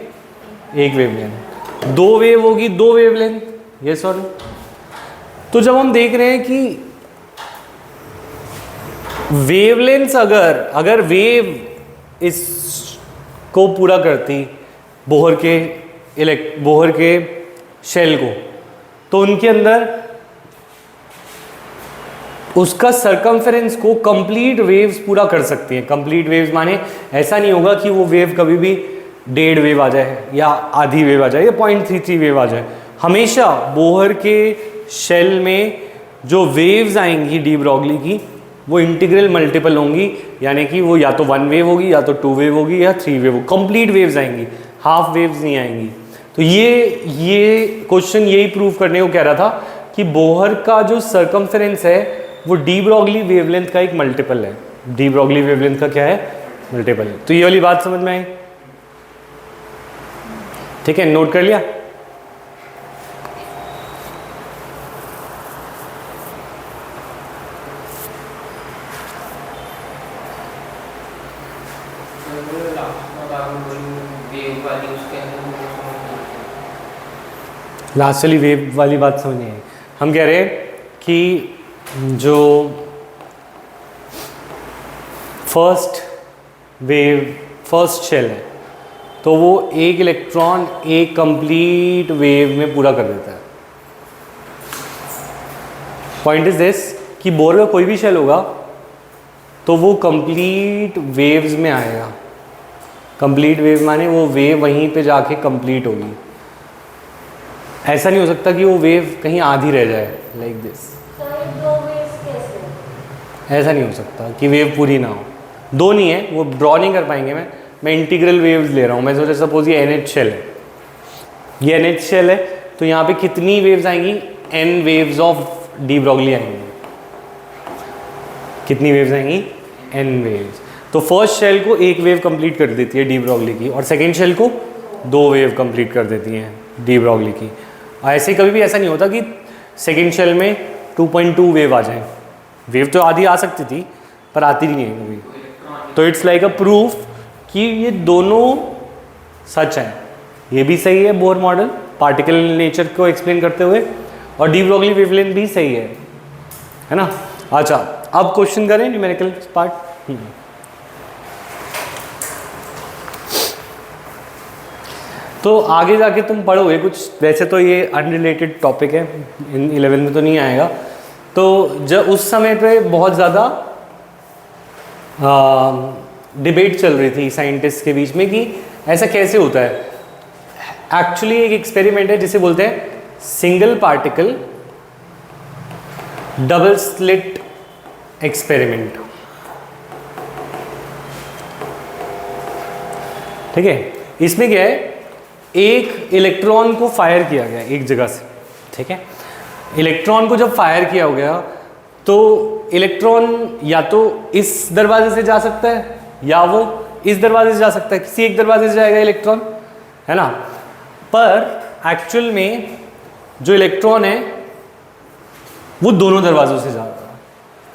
एक वेवलेंथ। दो वेव होगी दो वेवलेंथ, यस और नो? तो जब हम देख रहे हैं कि वेवलेंथ्स अगर वेव इस को पूरा करती बोहर के शेल को, तो उनके अंदर उसका सर्कमफेरेंस को कंप्लीट वेव्स पूरा कर सकती हैं। कंप्लीट वेव्स माने ऐसा नहीं होगा कि वो वेव कभी भी 1.5 वेव आ जाए या आधी वेव आ जाए या 0.33 वेव आ जाए। हमेशा बोहर के शेल में जो वेव्स आएंगी डी ब्रॉगली की, वो इंटीग्रल मल्टीपल होंगी, यानी कि वो या तो 1 वेव होगी या तो 2 वेव होगी या 3 वेव होगी। कंप्लीट वेव्स आएंगी, हाफ वेव्स नहीं आएंगी। तो ये क्वेश्चन यही प्रूव करने को कह रहा था कि बोहर का जो सर्कमफेरेंस है वो डी ब्रॉगली वेवलेंथ का एक मल्टीपल है। डी ब्रॉगली वेवलेंथ का क्या है? मल्टीपल है। तो ये वाली बात समझ में आई? ठीक है, नोट कर लिया? वेव वाली उसके अंदर वो समझ नहीं आती। लास्ट वाली वेव वाली बात समझ नहीं आई। हम कह रहे हैं कि जो फर्स्ट शेल है तो वो एक इलेक्ट्रॉन एक कंप्लीट वेव में पूरा कर देता है। पॉइंट इज दिस कि बोर का कोई भी शेल होगा तो वो कंप्लीट वेव्स में आएगा। कंप्लीट वेव माने वो वेव वहीं पे जाके कंप्लीट होगी। ऐसा नहीं हो सकता कि वो वेव कहीं आधी रह जाए लाइक दिस। ऐसा नहीं हो सकता कि वेव पूरी ना हो। दो नहीं है, वो ड्रॉ नहीं कर पाएंगे। मैं इंटीग्रल वेव्स ले रहा हूँ। मैं सोचा सपोज ये NH शेल है, ये NH शेल है तो यहाँ पे कितनी वेव्स आएंगी? n waves of de Broglie आएंगी। कितनी वेव्स आएंगी? n waves. तो फर्स्ट शेल को एक वेव कंप्लीट कर देती है डी ब्रॉगली की, और सेकेंड शेल को दो वेव कंप्लीट कर देती हैं डी ब्रॉगली की। ऐसे कभी भी ऐसा नहीं होता कि सेकेंड शेल में 2.2 वेव आ जाए। वेव तो आधी आ सकती थी पर आती नहीं है कभी। तो इट्स लाइक अ प्रूफ कि ये दोनों सच है। ये भी सही है बोर मॉडल पार्टिकल नेचर को एक्सप्लेन करते हुए, और डी ब्रॉगली वेवलेंथ भी सही है ना। अच्छा, अब क्वेश्चन करें न्यूमेरिकल पार्ट। तो आगे जाके तुम पढ़ोगे कुछ, वैसे तो ये अनरिलेटेड टॉपिक है, इन 11 में तो नहीं आएगा। तो जब उस समय पे बहुत ज़्यादा डिबेट चल रही थी साइंटिस्ट के बीच में कि ऐसा कैसे होता है। एक्चुअली एक एक्सपेरिमेंट है जिसे बोलते हैं single particle double slit experiment. ठीक है, इसमें क्या है, एक इलेक्ट्रॉन को फायर किया गया एक जगह से। ठीक है, इलेक्ट्रॉन को जब फायर किया हो गया तो इलेक्ट्रॉन या तो इस दरवाजे से जा सकता है या वो इस दरवाजे से जा सकता है। किसी एक दरवाजे से जाएगा इलेक्ट्रॉन, है ना। पर एक्चुअल में जो इलेक्ट्रॉन है वो दोनों दरवाजों से जा रहा है।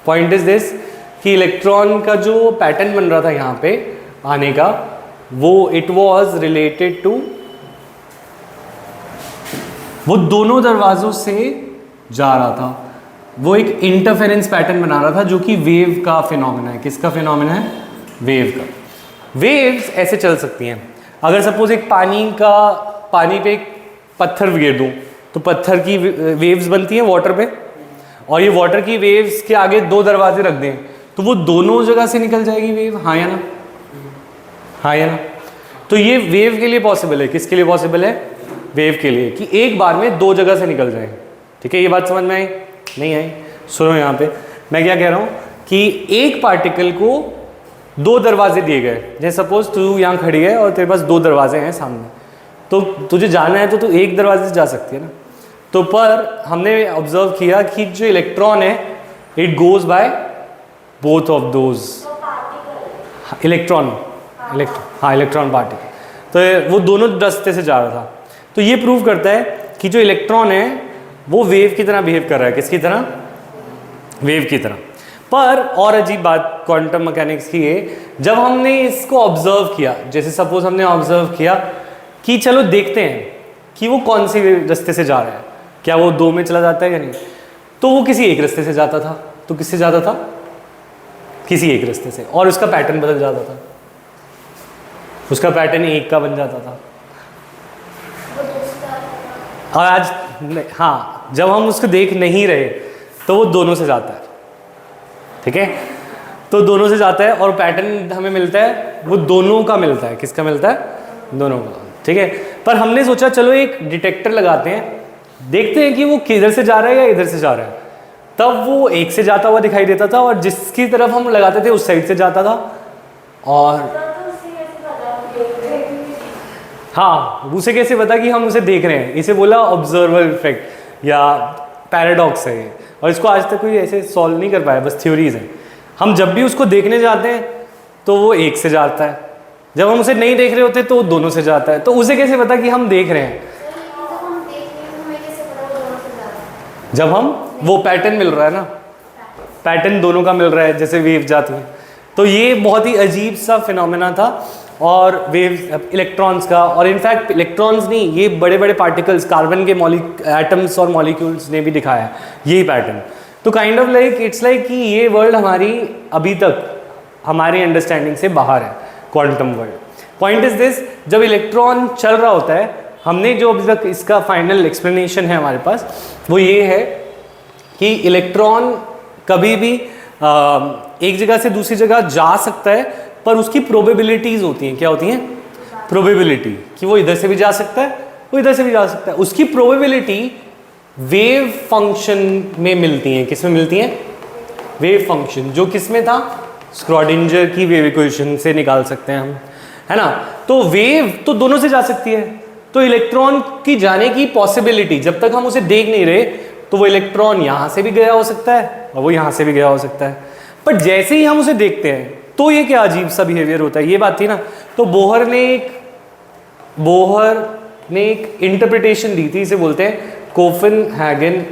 पॉइंट इज दिस कि इलेक्ट्रॉन का जो पैटर्न बन रहा था यहाँ पे आने का, वो इट वॉज रिलेटेड टू, वो दोनों दरवाजों से जा रहा था। वो एक इंटरफेरेंस पैटर्न बना रहा था जो कि वेव का फिनोमेना है। किसका फिनोमेना है? वेव का। वेव्स ऐसे चल सकती हैं। अगर सपोज एक पानी पे एक पत्थर गिर दूं तो पत्थर की वेव्स बनती हैं वाटर पे, और ये वाटर की वेव्स के आगे दो दरवाजे रख दें तो वो दोनों जगह से निकल जाएगी वेव। हाँ या ना? हाँ या ना? तो ये वेव के लिए पॉसिबल है। किसके लिए पॉसिबल है? वेव के लिए, कि एक बार में दो जगह से निकल जाए। ठीक है, ये बात समझ में आई? नहीं आई? सुनो यहाँ पे मैं क्या कह रहा हूँ कि एक पार्टिकल को दो दरवाजे दिए गए। जैसे सपोज तू यहाँ खड़ी है और तेरे पास दो दरवाजे हैं सामने, तो तुझे जाना है तो तू एक दरवाजे से जा सकती है ना। तो पर हमने ऑब्जर्व किया कि जो इलेक्ट्रॉन है it goes by both of those electron particle. तो वो दोनों रास्ते से जा रहा था। तो ये प्रूव करता है कि जो इलेक्ट्रॉन है वो वेव की तरह बिहेव कर रहा है। किसकी तरह? वेव की तरह। पर और अजीब बात क्वांटम मैकेनिक्स की है, जब हमने इसको ऑब्जर्व किया, जैसे सपोज हमने ऑब्जर्व किया कि चलो देखते हैं कि वो कौन से रास्ते से जा रहा है, क्या वो दो में चला जाता है या नहीं, तो वो किसी एक रास्ते से जाता था। तो किससे जाता था? किसी एक रास्ते से, और उसका पैटर्न बदल जाता था। उसका पैटर्न एक का बन जाता था। और आज हाँ, जब हम उसको देख नहीं रहे तो वो दोनों से जाता है। ठीक है, तो दोनों से जाता है और पैटर्न हमें मिलता है वो दोनों का मिलता है। किसका मिलता है? दोनों का। ठीक है, पर हमने सोचा चलो एक डिटेक्टर लगाते हैं, देखते हैं कि वो किधर से जा रहा है या इधर से जा रहा है। तब वो एक से जाता हुआ दिखाई देता था और जिसकी तरफ हम लगाते थे उस साइड से जाता था। और हाँ, उसे कैसे पता कि हम उसे देख रहे हैं? इसे बोला ऑब्जर्वर इफेक्ट या पैराडॉक्स है ये, और इसको आज तक कोई ऐसे सॉल्व नहीं कर पाया, बस थ्योरीज हैं। हम जब भी उसको देखने जाते हैं तो वो एक से जाता है, जब हम उसे नहीं देख रहे होते तो वो दोनों से जाता है। तो उसे कैसे पता कि हम देख रहे हैं? जब हम वो पैटर्न मिल रहा है ना, पैटर्न दोनों का मिल रहा है जैसे वेव जाती है। तो ये बहुत ही अजीब सा फिनोमेना था और वेव इलेक्ट्रॉन्स का, और इनफैक्ट इलेक्ट्रॉन्स नहीं, ये बड़े बड़े पार्टिकल्स, कार्बन के एटम्स और मॉलिक्यूल्स ने भी दिखाया यही पैटर्न। तो kind of like it's like कि ये वर्ल्ड हमारी अभी तक हमारी अंडरस्टैंडिंग से बाहर है, quantum world. Point is this, जब इलेक्ट्रॉन चल रहा होता है, हमने जो अभी तक इसका फाइनल एक्सप्लेनेशन है हमारे पास वो ये है कि इलेक्ट्रॉन कभी भी एक जगह से दूसरी जगह जा सकता है, पर उसकी प्रोबेबिलिटीज होती हैं। क्या होती हैं? प्रोबेबिलिटी, कि वो इधर से भी जा सकता है, वो इधर से भी जा सकता है। उसकी प्रोबेबिलिटी वेव फंक्शन में मिलती हैं। किस में मिलती हैं? वेव फंक्शन, जो किस में था? स्क्रॉडिंजर की वेव इक्वेशन से निकाल सकते हैं हम, है ना। तो वेव तो दोनों से जा सकती है, तो इलेक्ट्रॉन की जाने की पॉसिबिलिटी, जब तक हम उसे देख नहीं रहे, तो वो इलेक्ट्रॉन यहाँ से भी गया हो सकता है और वो यहाँ से भी गया हो सकता है। पर जैसे ही हम उसे देखते हैं तो ये क्या अजीब सा बिहेवियर होता है, ये बात थी ना। तो बोहर ने एक इंटरप्रिटेशन दी थी, इसे बोलते हैं कोपेनहेगन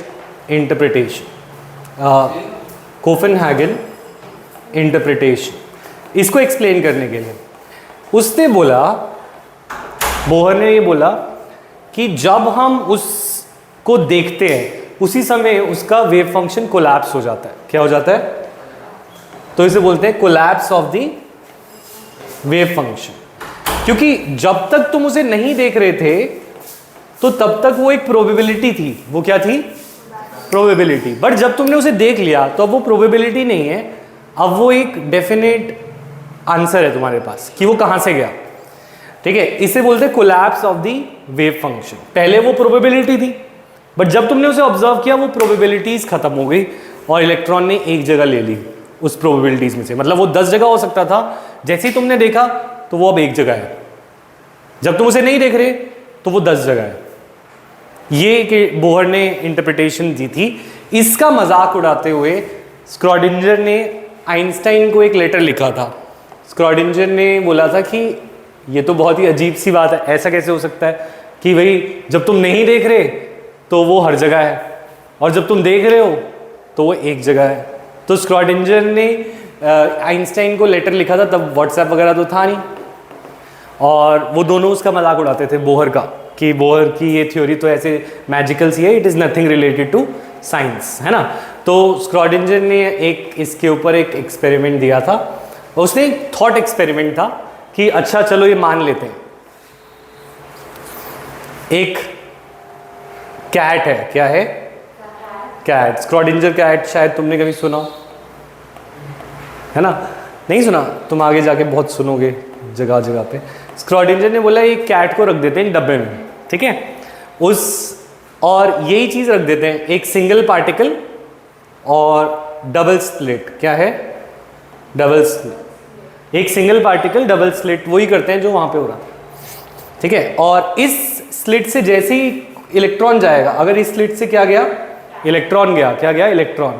इंटरप्रिटेशन। कोपेनहेगन इंटरप्रिटेशन, इसको एक्सप्लेन करने के लिए उसने बोला, बोहर ने ये बोला कि जब हम उसको देखते हैं उसी समय उसका वेव फंक्शन कोलैप्स हो जाता है। क्या हो जाता है? तो इसे बोलते हैं collapse of the wave function. क्योंकि जब तक तुम उसे नहीं देख रहे थे तो तब तक वो एक प्रोबेबिलिटी थी। वो क्या थी? प्रोबेबिलिटी। बट जब तुमने उसे देख लिया तो अब वो प्रोबेबिलिटी नहीं है, अब वो एक डेफिनेट आंसर है तुम्हारे पास कि वो कहां से गया। ठीक है, इसे बोलते हैं collapse of the wave function. पहले वो प्रोबेबिलिटी थी, बट जब तुमने उसे ऑब्जर्व किया वो प्रोबेबिलिटीज खत्म हो गई और इलेक्ट्रॉन ने एक जगह ले ली उस प्रोबेबिलिटीज में से। मतलब वो 10 जगह हो सकता था, जैसे ही तुमने देखा तो वो अब एक जगह है। जब तुम उसे नहीं देख रहे तो वो 10 जगह है। ये कि बोहर ने इंटरप्रिटेशन दी थी। इसका मजाक उड़ाते हुए स्क्रॉडिंजर ने आइंस्टाइन को एक लेटर लिखा था। स्क्रॉडिंजर ने बोला था कि ये तो बहुत ही अजीब सी बात है, ऐसा कैसे हो सकता है कि भाई जब तुम नहीं देख रहे तो वो हर जगह है और जब तुम देख रहे हो तो वो एक जगह है। तो स्क्रॉडिंजर ने आइंस्टाइन को लेटर लिखा था, तब व्हाट्सएप वगैरह तो था नहीं, और वो दोनों उसका मजाक उड़ाते थे बोहर का कि बोहर की ये थ्योरी तो ऐसे मैजिकल सी है, it is nothing related to science, है ना। तो स्क्रॉडिंजर ने एक इसके ऊपर एक एक्सपेरिमेंट दिया था। उसने एक थॉट एक्सपेरिमेंट था कि अच्छा चलो ये मान लेते हैं, एक कैट है। क्या है? कैट। स्क्रॉडिंजर कैट शायद तुमने कभी सुना हो, है ना। नहीं सुना? तुम आगे जाके बहुत सुनोगे जगह जगह पे। स्क्रॉडिंजर ने बोला एक कैट को रख देते हैं डब्बे में, ठीक है, और यही चीज रख देते हैं, एक सिंगल पार्टिकल और डबल स्लिट। क्या है? Double slit. एक सिंगल पार्टिकल डबल स्लिट, वही करते हैं जो वहां पे हो रहा है, ठीक है। और इस स्लिट से जैसे ही इलेक्ट्रॉन जाएगा, अगर इस स्लिट से क्या गया? इलेक्ट्रॉन गया। क्या गया? इलेक्ट्रॉन।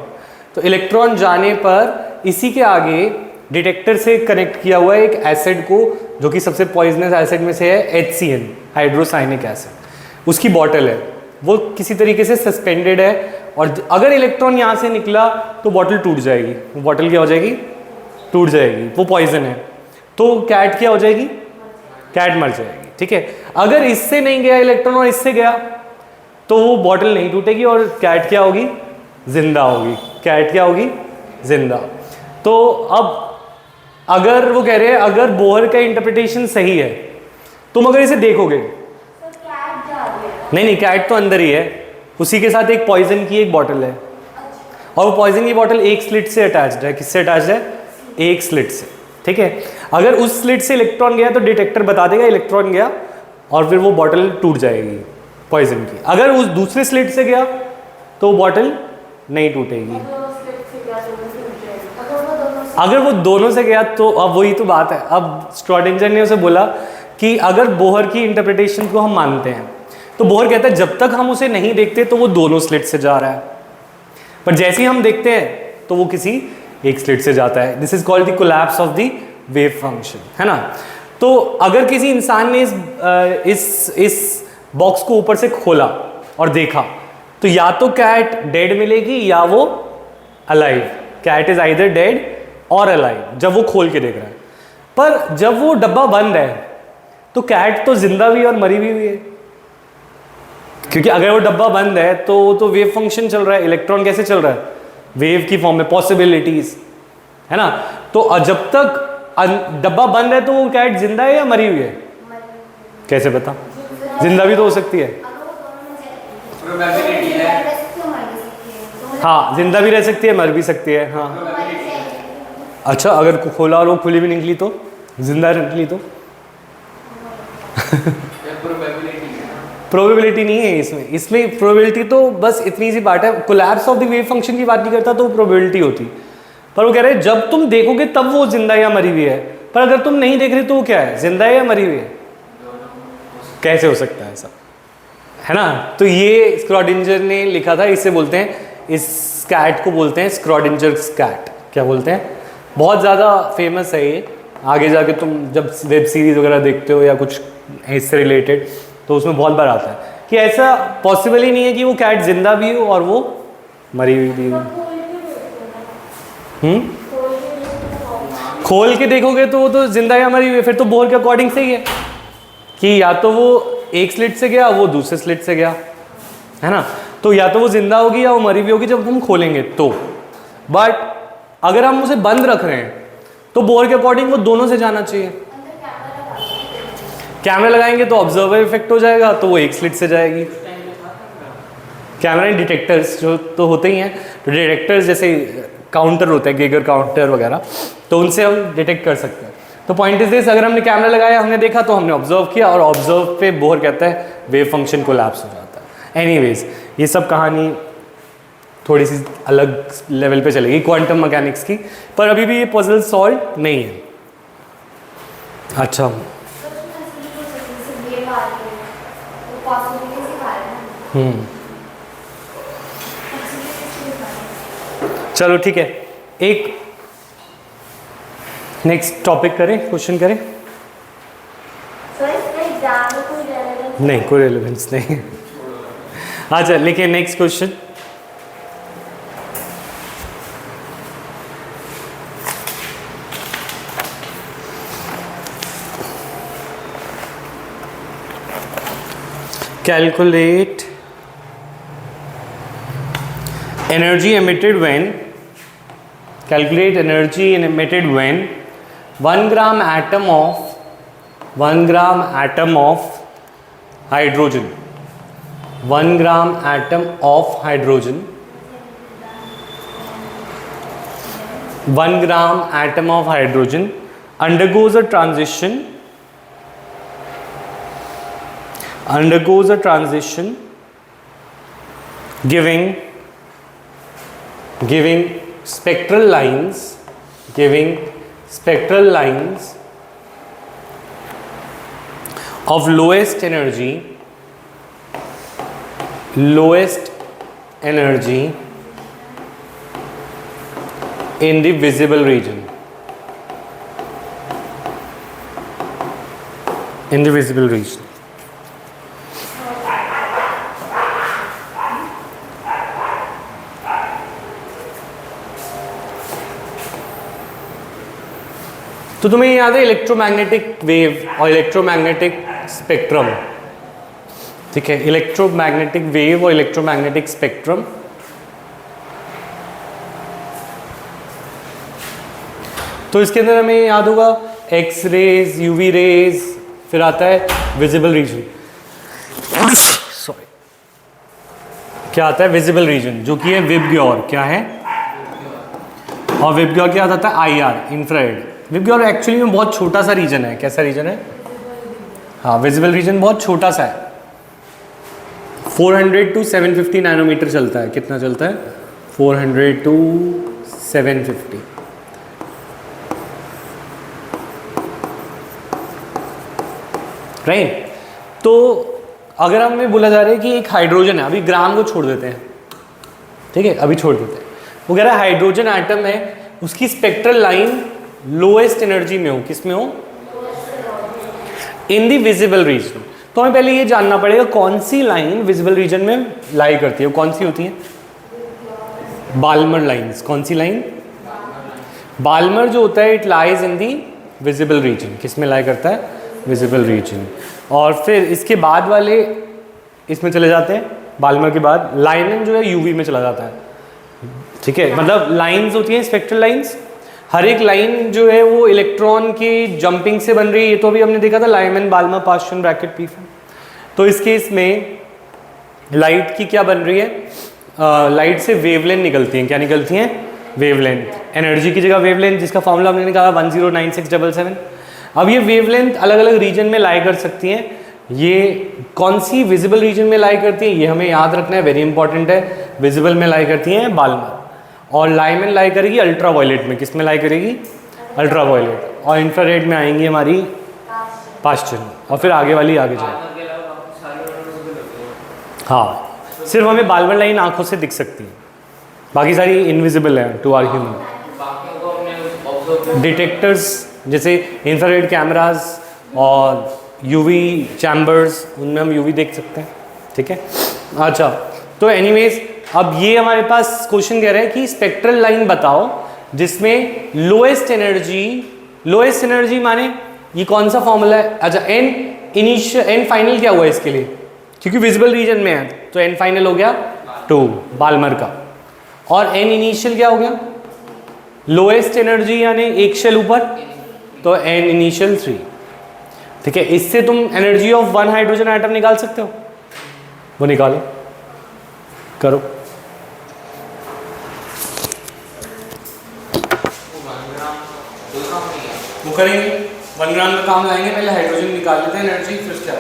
तो इलेक्ट्रॉन जाने पर इसी के आगे डिटेक्टर से कनेक्ट किया हुआ है एक एसिड को, जो कि सबसे पॉइजनस एसिड में से है, HCN, हाइड्रोसाइनिक एसिड। उसकी बॉटल है, वो किसी तरीके से सस्पेंडेड है, और अगर इलेक्ट्रॉन यहाँ से निकला तो बॉटल टूट जाएगी। वो बॉटल क्या हो जाएगी? टूट जाएगी। वो पॉइजन है, तो कैट क्या हो जाएगी? कैट मर जाएगी, ठीक है। अगर इससे नहीं गया इलेक्ट्रॉन और इससे गया तो वो बॉटल नहीं टूटेगी और कैट क्या होगी? जिंदा होगी। कैट क्या होगी? जिंदा। तो अब अगर वो कह रहे हैं अगर बोहर का इंटरप्रिटेशन सही है, तुम अगर इसे देखोगे, नहीं कैट तो अंदर ही है, उसी के साथ एक पॉइजन की एक बॉटल है, और वो पॉइजन की बॉटल एक स्लिट से अटैच्ड है। किससे अटैच्ड है? एक स्लिट से, ठीक है। अगर उस स्लिट से इलेक्ट्रॉन गया तो डिटेक्टर बता देगा इलेक्ट्रॉन गया, और फिर वो बॉटल टूट जाएगी पॉइजन की। अगर उस दूसरे स्लिट से गया तो बॉटल नहीं टूटेगी। अगर वो दोनों से गया तो अब वही तो बात है। अब स्क्रॉडिंजर ने उसे बोला कि अगर बोहर की इंटरप्रिटेशन को हम मानते हैं तो बोहर कहता है जब तक हम उसे नहीं देखते तो वो दोनों स्लिट से जा रहा है, पर जैसे ही हम देखते हैं तो वो किसी एक स्लिट से जाता है। This is called the collapse of the wave function, है ना। तो अगर किसी इंसान ने इस बॉक्स को ऊपर से खोला और देखा तो या तो कैट डेड मिलेगी या वो alive. Cat is either dead और अलाइव जब वो खोल के देख रहा है। पर जब वो डब्बा बंद है तो कैट तो जिंदा भी है और मरी भी है, क्योंकि अगर वो डब्बा बंद है तो वेव फंक्शन चल रहा है, इलेक्ट्रॉन कैसे चल रहा है, वेव की फॉर्म में, पॉसिबिलिटीज है ना। तो जब तक डब्बा बंद है तो वो कैट जिंदा है या मरी हुई है, कैसे पता, जिंदा भी तो हो सकती है। प्रोबेबिलिटी है। हाँ, जिंदा भी रह सकती है, मर भी सकती है। हाँ, अच्छा, अगर खोला और वो खुली भी निकली तो, जिंदा निकली तो प्रोबेबिलिटी नहीं है इसमें प्रोबेबिलिटी तो बस इतनी सी बात है, collapse of the wave function की बात नहीं करता तो प्रोबेबिलिटी होती, पर वो कह रहे हैं जब तुम देखोगे तब वो जिंदा या मरी हुई है, पर अगर तुम नहीं देख रहे तो वो क्या है, जिंदा है या मरी हुई है, कैसे हो सकता है ऐसा, है ना। तो ये स्क्रॉडिंजर ने लिखा था, इससे बोलते हैं, इस कैट को बोलते हैं स्क्रॉडिंजर कैट। क्या बोलते हैं, बहुत ज़्यादा फेमस है ये, आगे जाके तुम जब वेब सीरीज वगैरह देखते हो या कुछ इससे रिलेटेड तो उसमें बहुत बार आता है कि ऐसा पॉसिबल ही नहीं है कि वो कैट जिंदा भी हो और वो मरी हुई भी हो। खोल के देखोगे तो वो तो जिंदा या मरी हुई है, फिर तो बोर के अकॉर्डिंग सही है कि या तो वो एक स्लिट से गया, वो दूसरे स्लिट से गया, है ना। तो या तो वो जिंदा होगी या वो मरी हुई होगी जब हम खोलेंगे तो, बट अगर हम उसे बंद रख रहे हैं तो बोर के अकॉर्डिंग वो दोनों से जाना चाहिए। कैमरा लगाएंगे तो ऑब्जर्वर इफेक्ट हो जाएगा, तो वो एक स्लिट से जाएगी। कैमरा डिटेक्टर्स जो तो होते ही हैं, तो डिटेक्टर्स जैसे काउंटर होते हैं, गेगर काउंटर वगैरह, तो उनसे हम डिटेक्ट कर सकते हैं। तो पॉइंट इज दिस, अगर हमने कैमरा लगाया, हमने देखा तो हमने ऑब्जर्व किया, और ऑब्जर्व पे बोर कहता है वेव फंक्शन कोलैप्स हो जाता है। एनीवेज, ये सब कहानी थोड़ी सी अलग लेवल पे चलेगी क्वांटम मैकेनिक्स की, पर अभी भी ये पजल सॉल्व नहीं है। अच्छा, चलो ठीक है, एक नेक्स्ट टॉपिक करें, क्वेश्चन करें। नहीं, कोई रेलेवेंस नहीं। अच्छा, लिखिए next question. Calculate energy emitted when 1 gram atom of hydrogen 1 gram atom of hydrogen 1 gram atom of hydrogen undergoes a transition giving spectral lines of lowest energy in the visible region. तो तुम्हें याद है इलेक्ट्रोमैग्नेटिक वेव और इलेक्ट्रोमैग्नेटिक स्पेक्ट्रम, ठीक है, इलेक्ट्रोमैग्नेटिक वेव और इलेक्ट्रोमैग्नेटिक स्पेक्ट्रम। तो इसके अंदर हमें याद होगा एक्स रेज, यूवी रेज, फिर आता है विजिबल रीजन। सॉरी, क्या आता है, विजिबल रीजन, जो कि है विबग्योर। क्या है, और विबग्योर क्या आता है, आईआर, इंफ्रारेड। विबग्योर एक्चुअली में बहुत छोटा सा रीजन है। कैसा रीजन है, हाँ, विजिबल रीजन बहुत छोटा सा है, 400 to 750 नैनोमीटर चलता है। कितना चलता है, 400 to 750। राइट। तो अगर हमें बोला जा रहा है कि एक हाइड्रोजन है, अभी ग्राम को छोड़ देते हैं, ठीक है, अभी छोड़ देते हैं, वो कह रहा है हाइड्रोजन एटम है, उसकी स्पेक्ट्रल लाइन लोएस्ट एनर्जी में हो, किस में हो, इन द विजिबल रीजन। तो हमें पहले ये जानना पड़ेगा कौन सी लाइन विजिबल रीजन में लाई करती है, कौन सी होती है, बाल्मर लाइंस। कौन सी लाइन, बाल्मर जो होता है, it lies in the visible region. किस में लाई करता है? Visible region. और फिर इसके बाद वाले इसमें चले जाते हैं, बाल्मर के बाद लाइमन जो है यूवी में चला जाता है। ठीक है, मतलब लाइंस होती हैं स्पेक्ट्रल लाइंस, हर एक लाइन जो है वो इलेक्ट्रॉन के जंपिंग से बन रही है। ये तो अभी हमने देखा था Lyman Balmer Paschen bracket P. तो इस केस में लाइट की क्या बन रही है? लाइट से वेवलेंथ निकलती हैं। क्या निकलती हैं? वेवलेंथ। एनर्जी की जगह वेवलेंथ, जिसका फॉर्मूला हमने निकाला 109677। अब ये वेवलेंथ अलग अलग रीजन में लाई कर सकती हैं। ये कौन सी विजिबल रीजन में लाई करती हैं ये हमें याद रखना है, वेरी इंपॉर्टेंट है। विजिबल में लाई करती हैं बाल्मर, और लाइमन लाई करेगी अल्ट्रावायलेट में। किस में लाई करेगी? अल्ट्रावायलेट। और इंफ्रारेड में आएंगी हमारी पास्चन, और फिर आगे वाली आगे जाए। बाल्मर के अलावा बाकी सारी और विजिबल होती हैं। हाँ, सिर्फ हमें बाल्मर लाइन आंखों से दिख सकती है, बाकी सारी इनविजिबल है टू आर ह्यूमन। बाकियों को हमने ऑब्जर्व डिटेक्टर्स जैसे इंफ्रारेड कैमरास और यूवी चैम्बर्स, उनमें हम यूवी देख सकते हैं। ठीक है, अच्छा। तो एनीवेज अब ये हमारे पास क्वेश्चन कह रहा है कि स्पेक्ट्रल लाइन बताओ जिसमें लोएस्ट एनर्जी माने ये कौन सा फॉर्मूला है? अच्छा, एन फाइनल क्या हुआ इसके लिए? क्योंकि विजिबल रीजन में है तो एन फाइनल हो गया 2 बाल्मर का, और एन इनिशियल क्या हो गया? लोएस्ट एनर्जी यानी एक शेल ऊपर, तो एन इनिशियल 3। ठीक है, इससे तुम एनर्जी ऑफ 1 हाइड्रोजन एटम निकाल सकते हो, वो निकालो, करो। वो करेंगे 1 ग्राम का काम लाएंगे, पहले हाइड्रोजन निकाल लेते हैं एनर्जी, फिर क्या?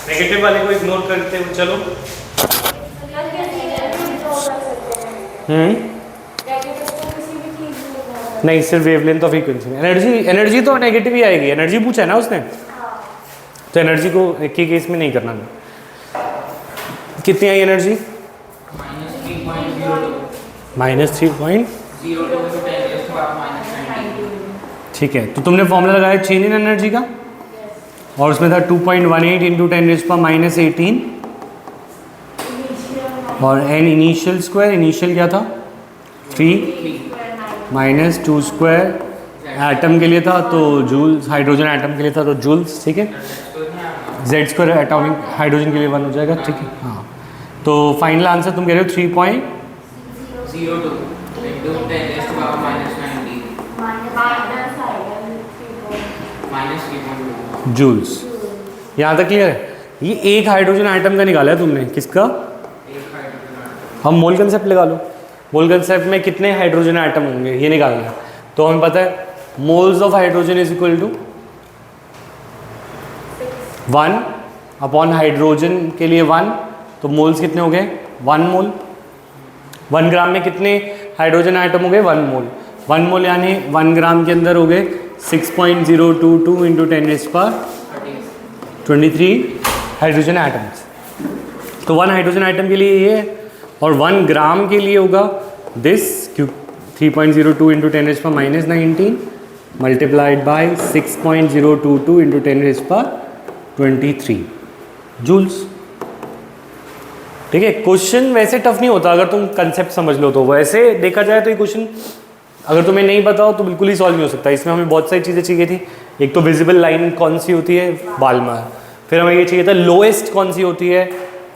नेगेटिव वाले को इग्नोर करते हुए चलो। नहीं, सिर्फ वेवलेंथ ऑफ फ्रीक्वेंसी। एनर्जी तो नेगेटिव ही आएगी, एनर्जी पूछा है ना उसने, तो एनर्जी को एक ही केस में नहीं करना। कितनी आई एनर्जी? -3.0 0 to 10⁻⁻⁹ ठीक है, तो तुमने फॉर्मूला लगाया चेंज इन एनर्जी का और उसमें था 2.18 इंटू 10⁻⁻18 और एन इनिशियल स्क्वायर, इनिशियल क्या था 3 माइनस 2 स्क्वायर एटम के लिए था तो जूल्स, हाइड्रोजन एटम के लिए था तो जूल्स, ठीक है। जेड स्क्वायर एटॉमिक हाइड्रोजन के लिए 1 हो जाएगा, ठीक है। हाँ, तो फाइनल आंसर तुम कह रहे हो 3.02 into 10⁻⁻⁹ -3.2 जूल्स। यहाँ तक क्लियर है? ये एक हाइड्रोजन आइटम का निकाला है तुमने, किसका? एक हाइड्रोजन। हम मोल कंसेप्ट लगा लो, मोल कंसेप्ट में कितने हाइड्रोजन आइटम होंगे ये निकालना है। तो हमें पता है moles of hydrogen is equal to 1 upon hydrogen के लिए 1, तो मोल्स कितने हो गए 1 मोल। 1 ग्राम में कितने हाइड्रोजन आइटम हो गए 1 मोल। 1 मोल यानी 1 ग्राम के अंदर हो गए 6.022 इंटू 10⁻23 हाइड्रोजन आइटम्स। तो 1 हाइड्रोजन आइटम के लिए ये है और 1 ग्राम के लिए होगा this 3.02 into 10⁻⁻19 multiplied by 6.022 into 10⁻23 joules. ठीक है, क्वेश्चन वैसे टफ नहीं होता अगर तुम कंसेप्ट समझ लो तो। वैसे देखा जाए तो ये क्वेश्चन अगर तुम्हें नहीं पता हो तो बिल्कुल ही सॉल्व नहीं हो सकता। इसमें हमें बहुत सारी चीज़ें चाहिए थी। एक तो विजिबल लाइन कौन सी होती है बाल्मर, फिर हमें ये चाहिए था लोएस्ट कौन सी होती है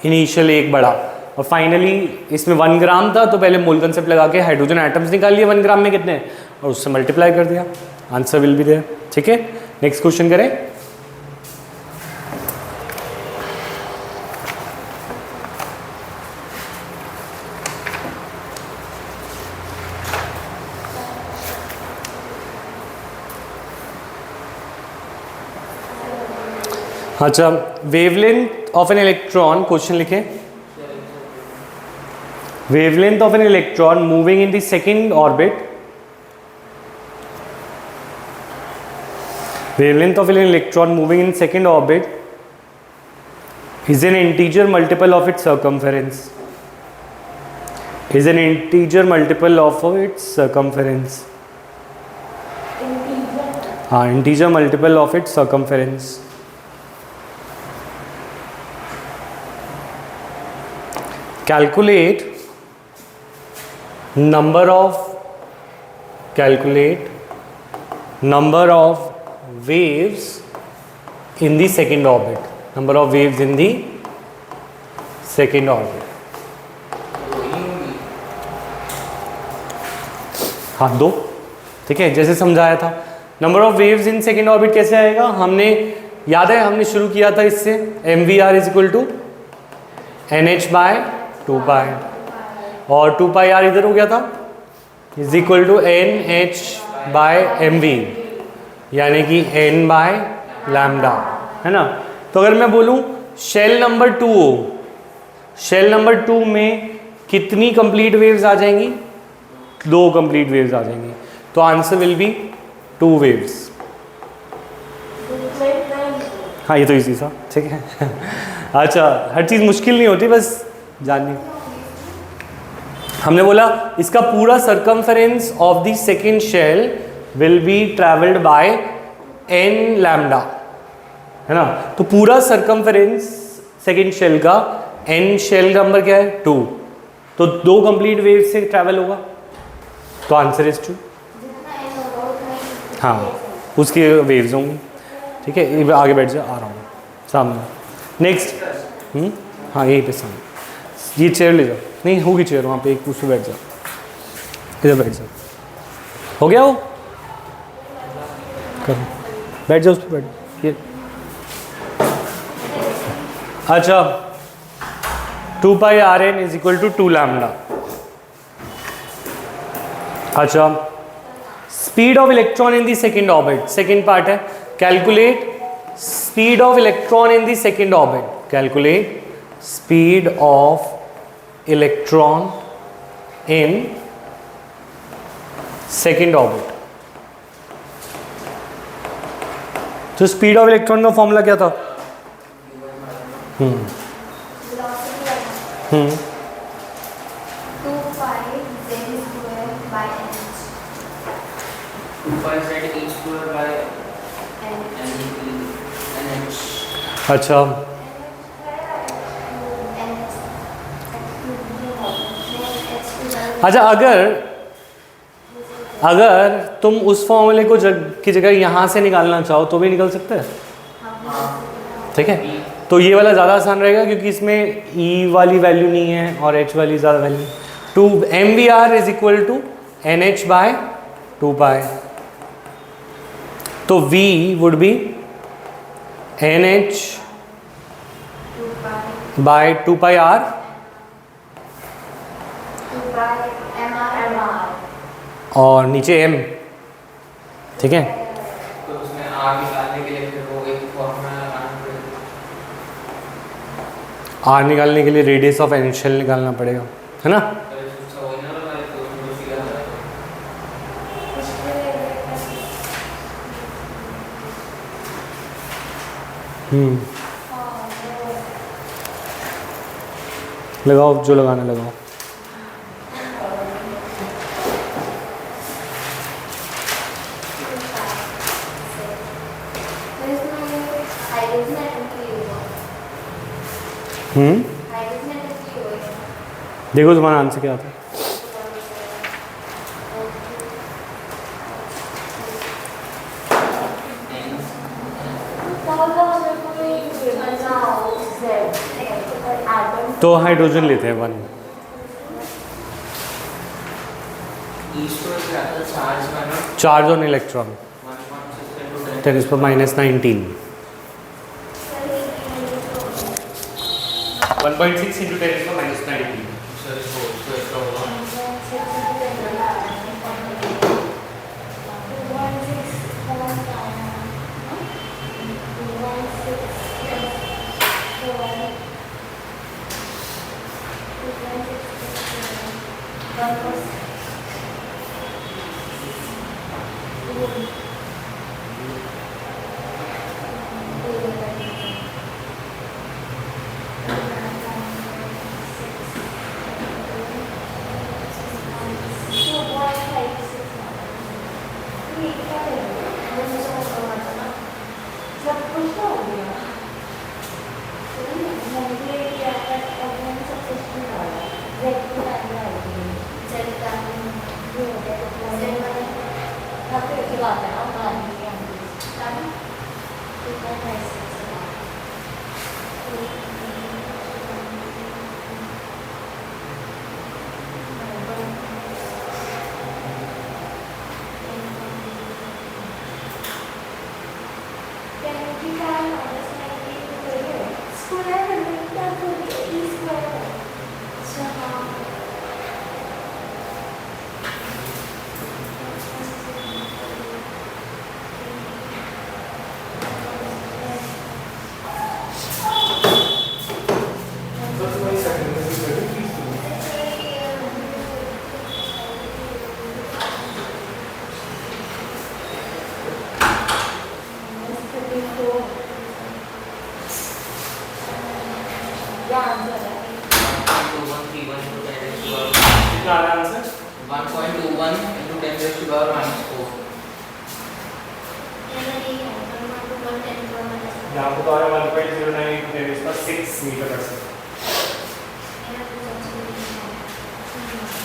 इनिशियल एक बड़ा, और फाइनली इसमें 1 ग्राम था तो पहले मोल कंसेप्ट लगा के हाइड्रोजन एटम्स निकाल लिए 1 ग्राम में कितने हैं और उससे मल्टीप्लाई कर दिया, आंसर विल बी देयर। ठीक है, नेक्स्ट क्वेश्चन करें। अच्छा, wavelength of an electron, question लिखें। Wavelength of an electron moving in the second orbit, wavelength of an electron moving in second orbit is an integer multiple of its circumference. Is an integer multiple of its circumference. Integer multiple of its circumference. Calculate number of waves in the second orbit. Number of waves in the second orbit. हाँ, 2। ठीक है, जैसे समझाया था। Number of waves in second orbit कैसे आएगा, हमने याद है हमने शुरू किया था इससे, mvr is equal to nh/2π और 2πr इधर हो गया था इज इक्वल टू nh/mv यानी कि n/λ, है ना। तो अगर मैं बोलूं शेल नंबर 2 हो, शेल नंबर 2 में कितनी कंप्लीट वेव्स आ जाएंगी, 2 कंप्लीट वेव्स आ जाएंगी। तो आंसर विल बी 2 वेव्स। हाँ, ये तो इजी था, ठीक है। अच्छा, हर चीज़ मुश्किल नहीं होती, बस जाननी। हमने बोला इसका पूरा circumference of the second shell will be travelled by n lambda, है ना। तो पूरा सर्कमफेरेंस सेकेंड शेल का n शेल का नंबर क्या है 2, तो 2 कंप्लीट वेव से ट्रैवल होगा, तो आंसर इज 2। हाँ, उसकी वेव्स होंगी। ठीक है, आगे बैठ जाओ, आ रहा हूँ सामने। नेक्स्ट, हाँ यहीं पे सामने, ये चेयर ले जाओ, नहीं होगी चेयर वहाँ पे, एक उस पर बैठ जाओ, इधर बैठ जाओ। हो गया वो, करो, बैठ जाओ उस पर, बैठ ये। अच्छा, 2πrn is equal to 2 lambda. अच्छा, speed of electron in the second orbit, second part है। Calculate speed of electron in the second orbit, calculate speed of electron in second orbit. तो स्पीड ऑफ इलेक्ट्रॉन का फॉर्मूला क्या था? 2πz e square by nh। अच्छा, अच्छा अगर तुम उस फॉर्मूले को की जगह यहाँ से निकालना चाहो तो भी निकल सकते हैं, ठीक है। तो ये वाला ज़्यादा आसान रहेगा क्योंकि इसमें E वाली वैल्यू नहीं है और H वाली ज़्यादा value. Two MVR is equal to NH by 2π, तो V would be NH by 2πr, और नीचे M, ठीक है। तो उसमें r निकालने के लिए फिर वो एक फॉर्मूला लगाना पड़ेगा। R निकालने के लिए रेडियस ऑफ एन शेल निकालना पड़ेगा, है ना। लगाओ जो लगाना लगाओ। देखो तुम्हारा आंसर क्या आता है। तो हाइड्रोजन लेते हैं 1, चार्ज ऑन इलेक्ट्रॉन 10⁻⁻⁹ 1.6 into 10⁻⁻⁹।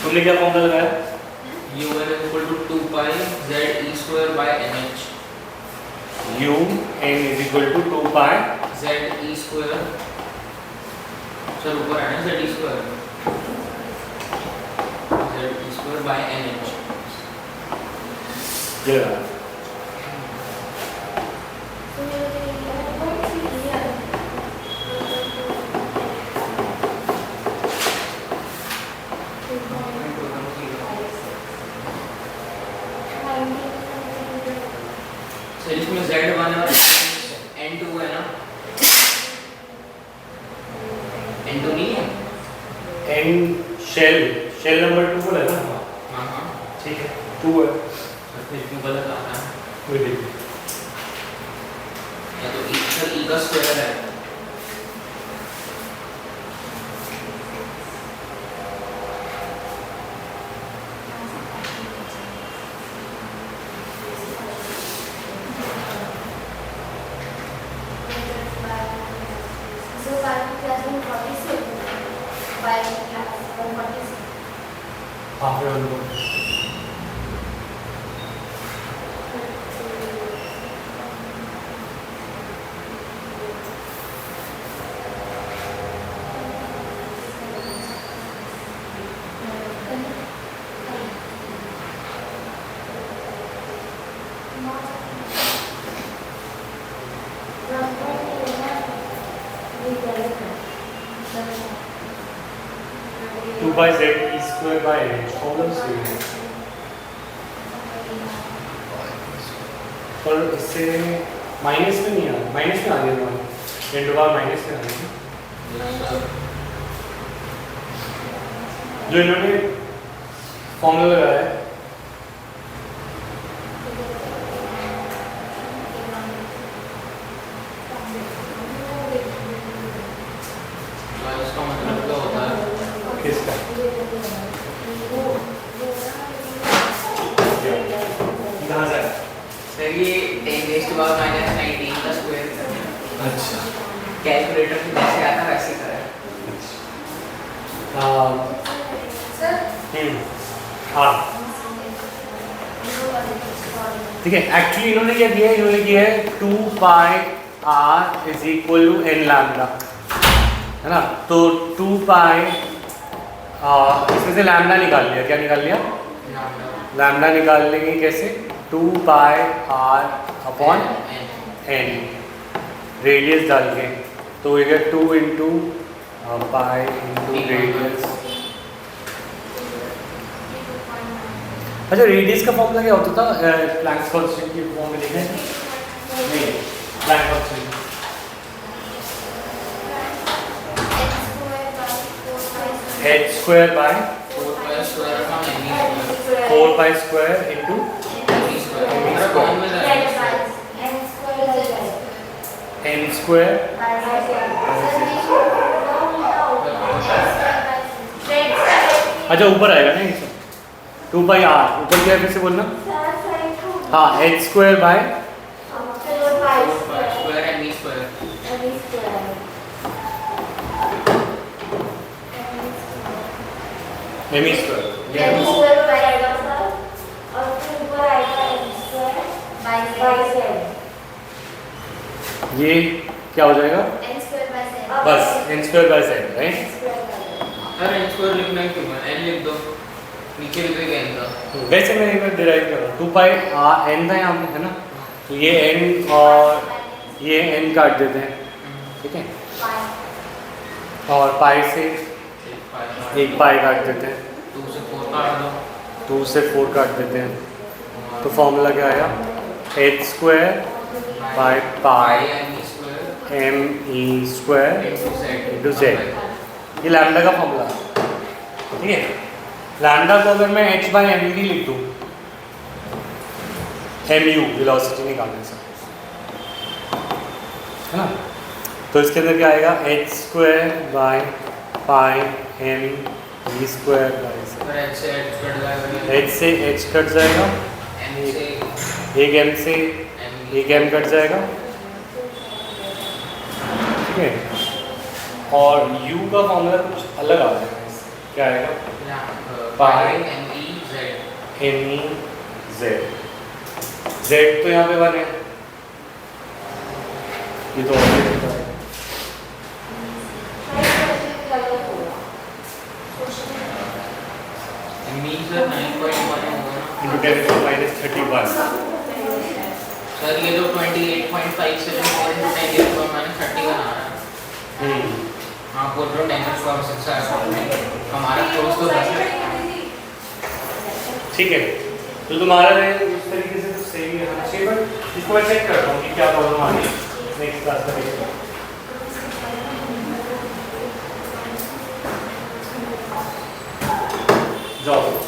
तुमने क्या फॉर्मूला लगाया? U n equal to 2πz e square by nh। U n is equal to 2π z e square, sir ऊपर है ना z e square, z e square by nh। ये रहा। सर इसमें z1 और n2 है ना, n2 नहीं है, n शेल नंबर 2 बोला ना। हाँ हाँ ठीक है 2 है, फिर क्यों गलत आता है? कोई नहीं। या तो सर e का स्क्वायर है, हाँ फिर उनको 2 by z e square by h formula सही है पर इससे माइनस में नहीं आ माइनस में आ गया तुम्हारा इंटू का माइनस में आ गया जो इन्होंने फॉर्मूला लगाया है किसका कहाँ से सर ये 10 raised to power minus 19 का स्क्वायर अच्छा कैलकुलेटर में जैसे आता है वैसे करा है सर हाँ ठीक है एक्चुअली इन्होंने क्या किया है इन्होंने किया है 2 pi r is equal to n lambda है ना तो 2 पाई इसमें से लैम्डा निकाल लिया क्या निकाल लिया लैम्डा निकाल लेंगे कैसे 2 pi r upon n radius डाल के तो ये 2 इंटू पाई इंटू रेडियस अच्छा रेडियस का फॉर्मूला क्या होता था प्लैंक्स कांस्टेंट की फॉर्म में लिखे नहीं Planck constant h square by 4 pi square into n square अच्छा ऊपर आएगा ना ये 2 पाई r ऊपर क्या है फिर से बोलना हाँ h square by m e square ये क्या हो जाएगा बस n square by z right sir n square लिखना है क्यों n लिख दो नीचे लिखेगा n का वैसे मैं एक बार डिराइव कर रहा हूँ 2 पाई n था यहाँ पे है ना तो ये n और ये n काट देते हैं ठीक है और पाई से एक पाई काट देते हैं 2 से 4 काट दो 2 से 4 काट देते हैं तो फॉर्मूला क्या आएगा h square by pi m e square into z ये लैम्डा का फॉर्मूला है ठीक है लैम्डा को अगर मैं h बाई m v लिख दूँ mu वेलोसिटी निकालने से है ना तो इसके अंदर क्या आएगा h square by pi m e square by पर h से h कट जाएगा h से h कट जाएगा m से एक m से एक m कट जाएगा ठीक है और u का फॉर्मूला कुछ अलग आ जाएगा क्या आएगा पाई m e z m e z z तो यहाँ पे 1 है ये तो ऑलरेडी है m e सर 9.1 होगा ना into 10 to the minus 31 sir ये तो 28.57 और 10 के ऊपर मैंने 31 आ रहा है हाँ बोल रहा हूँ 10 के ऊपर 6 आया हमारा क्लोज तो 10 है ठीक है तो तुम्हारा है उस तरीके से तो सही है हाँ चाहिए बट इसको मैं चेक करता हूँ कि क्या प्रॉब्लम आ रही है नेक्स्ट क्लास का देखते हैं जाओ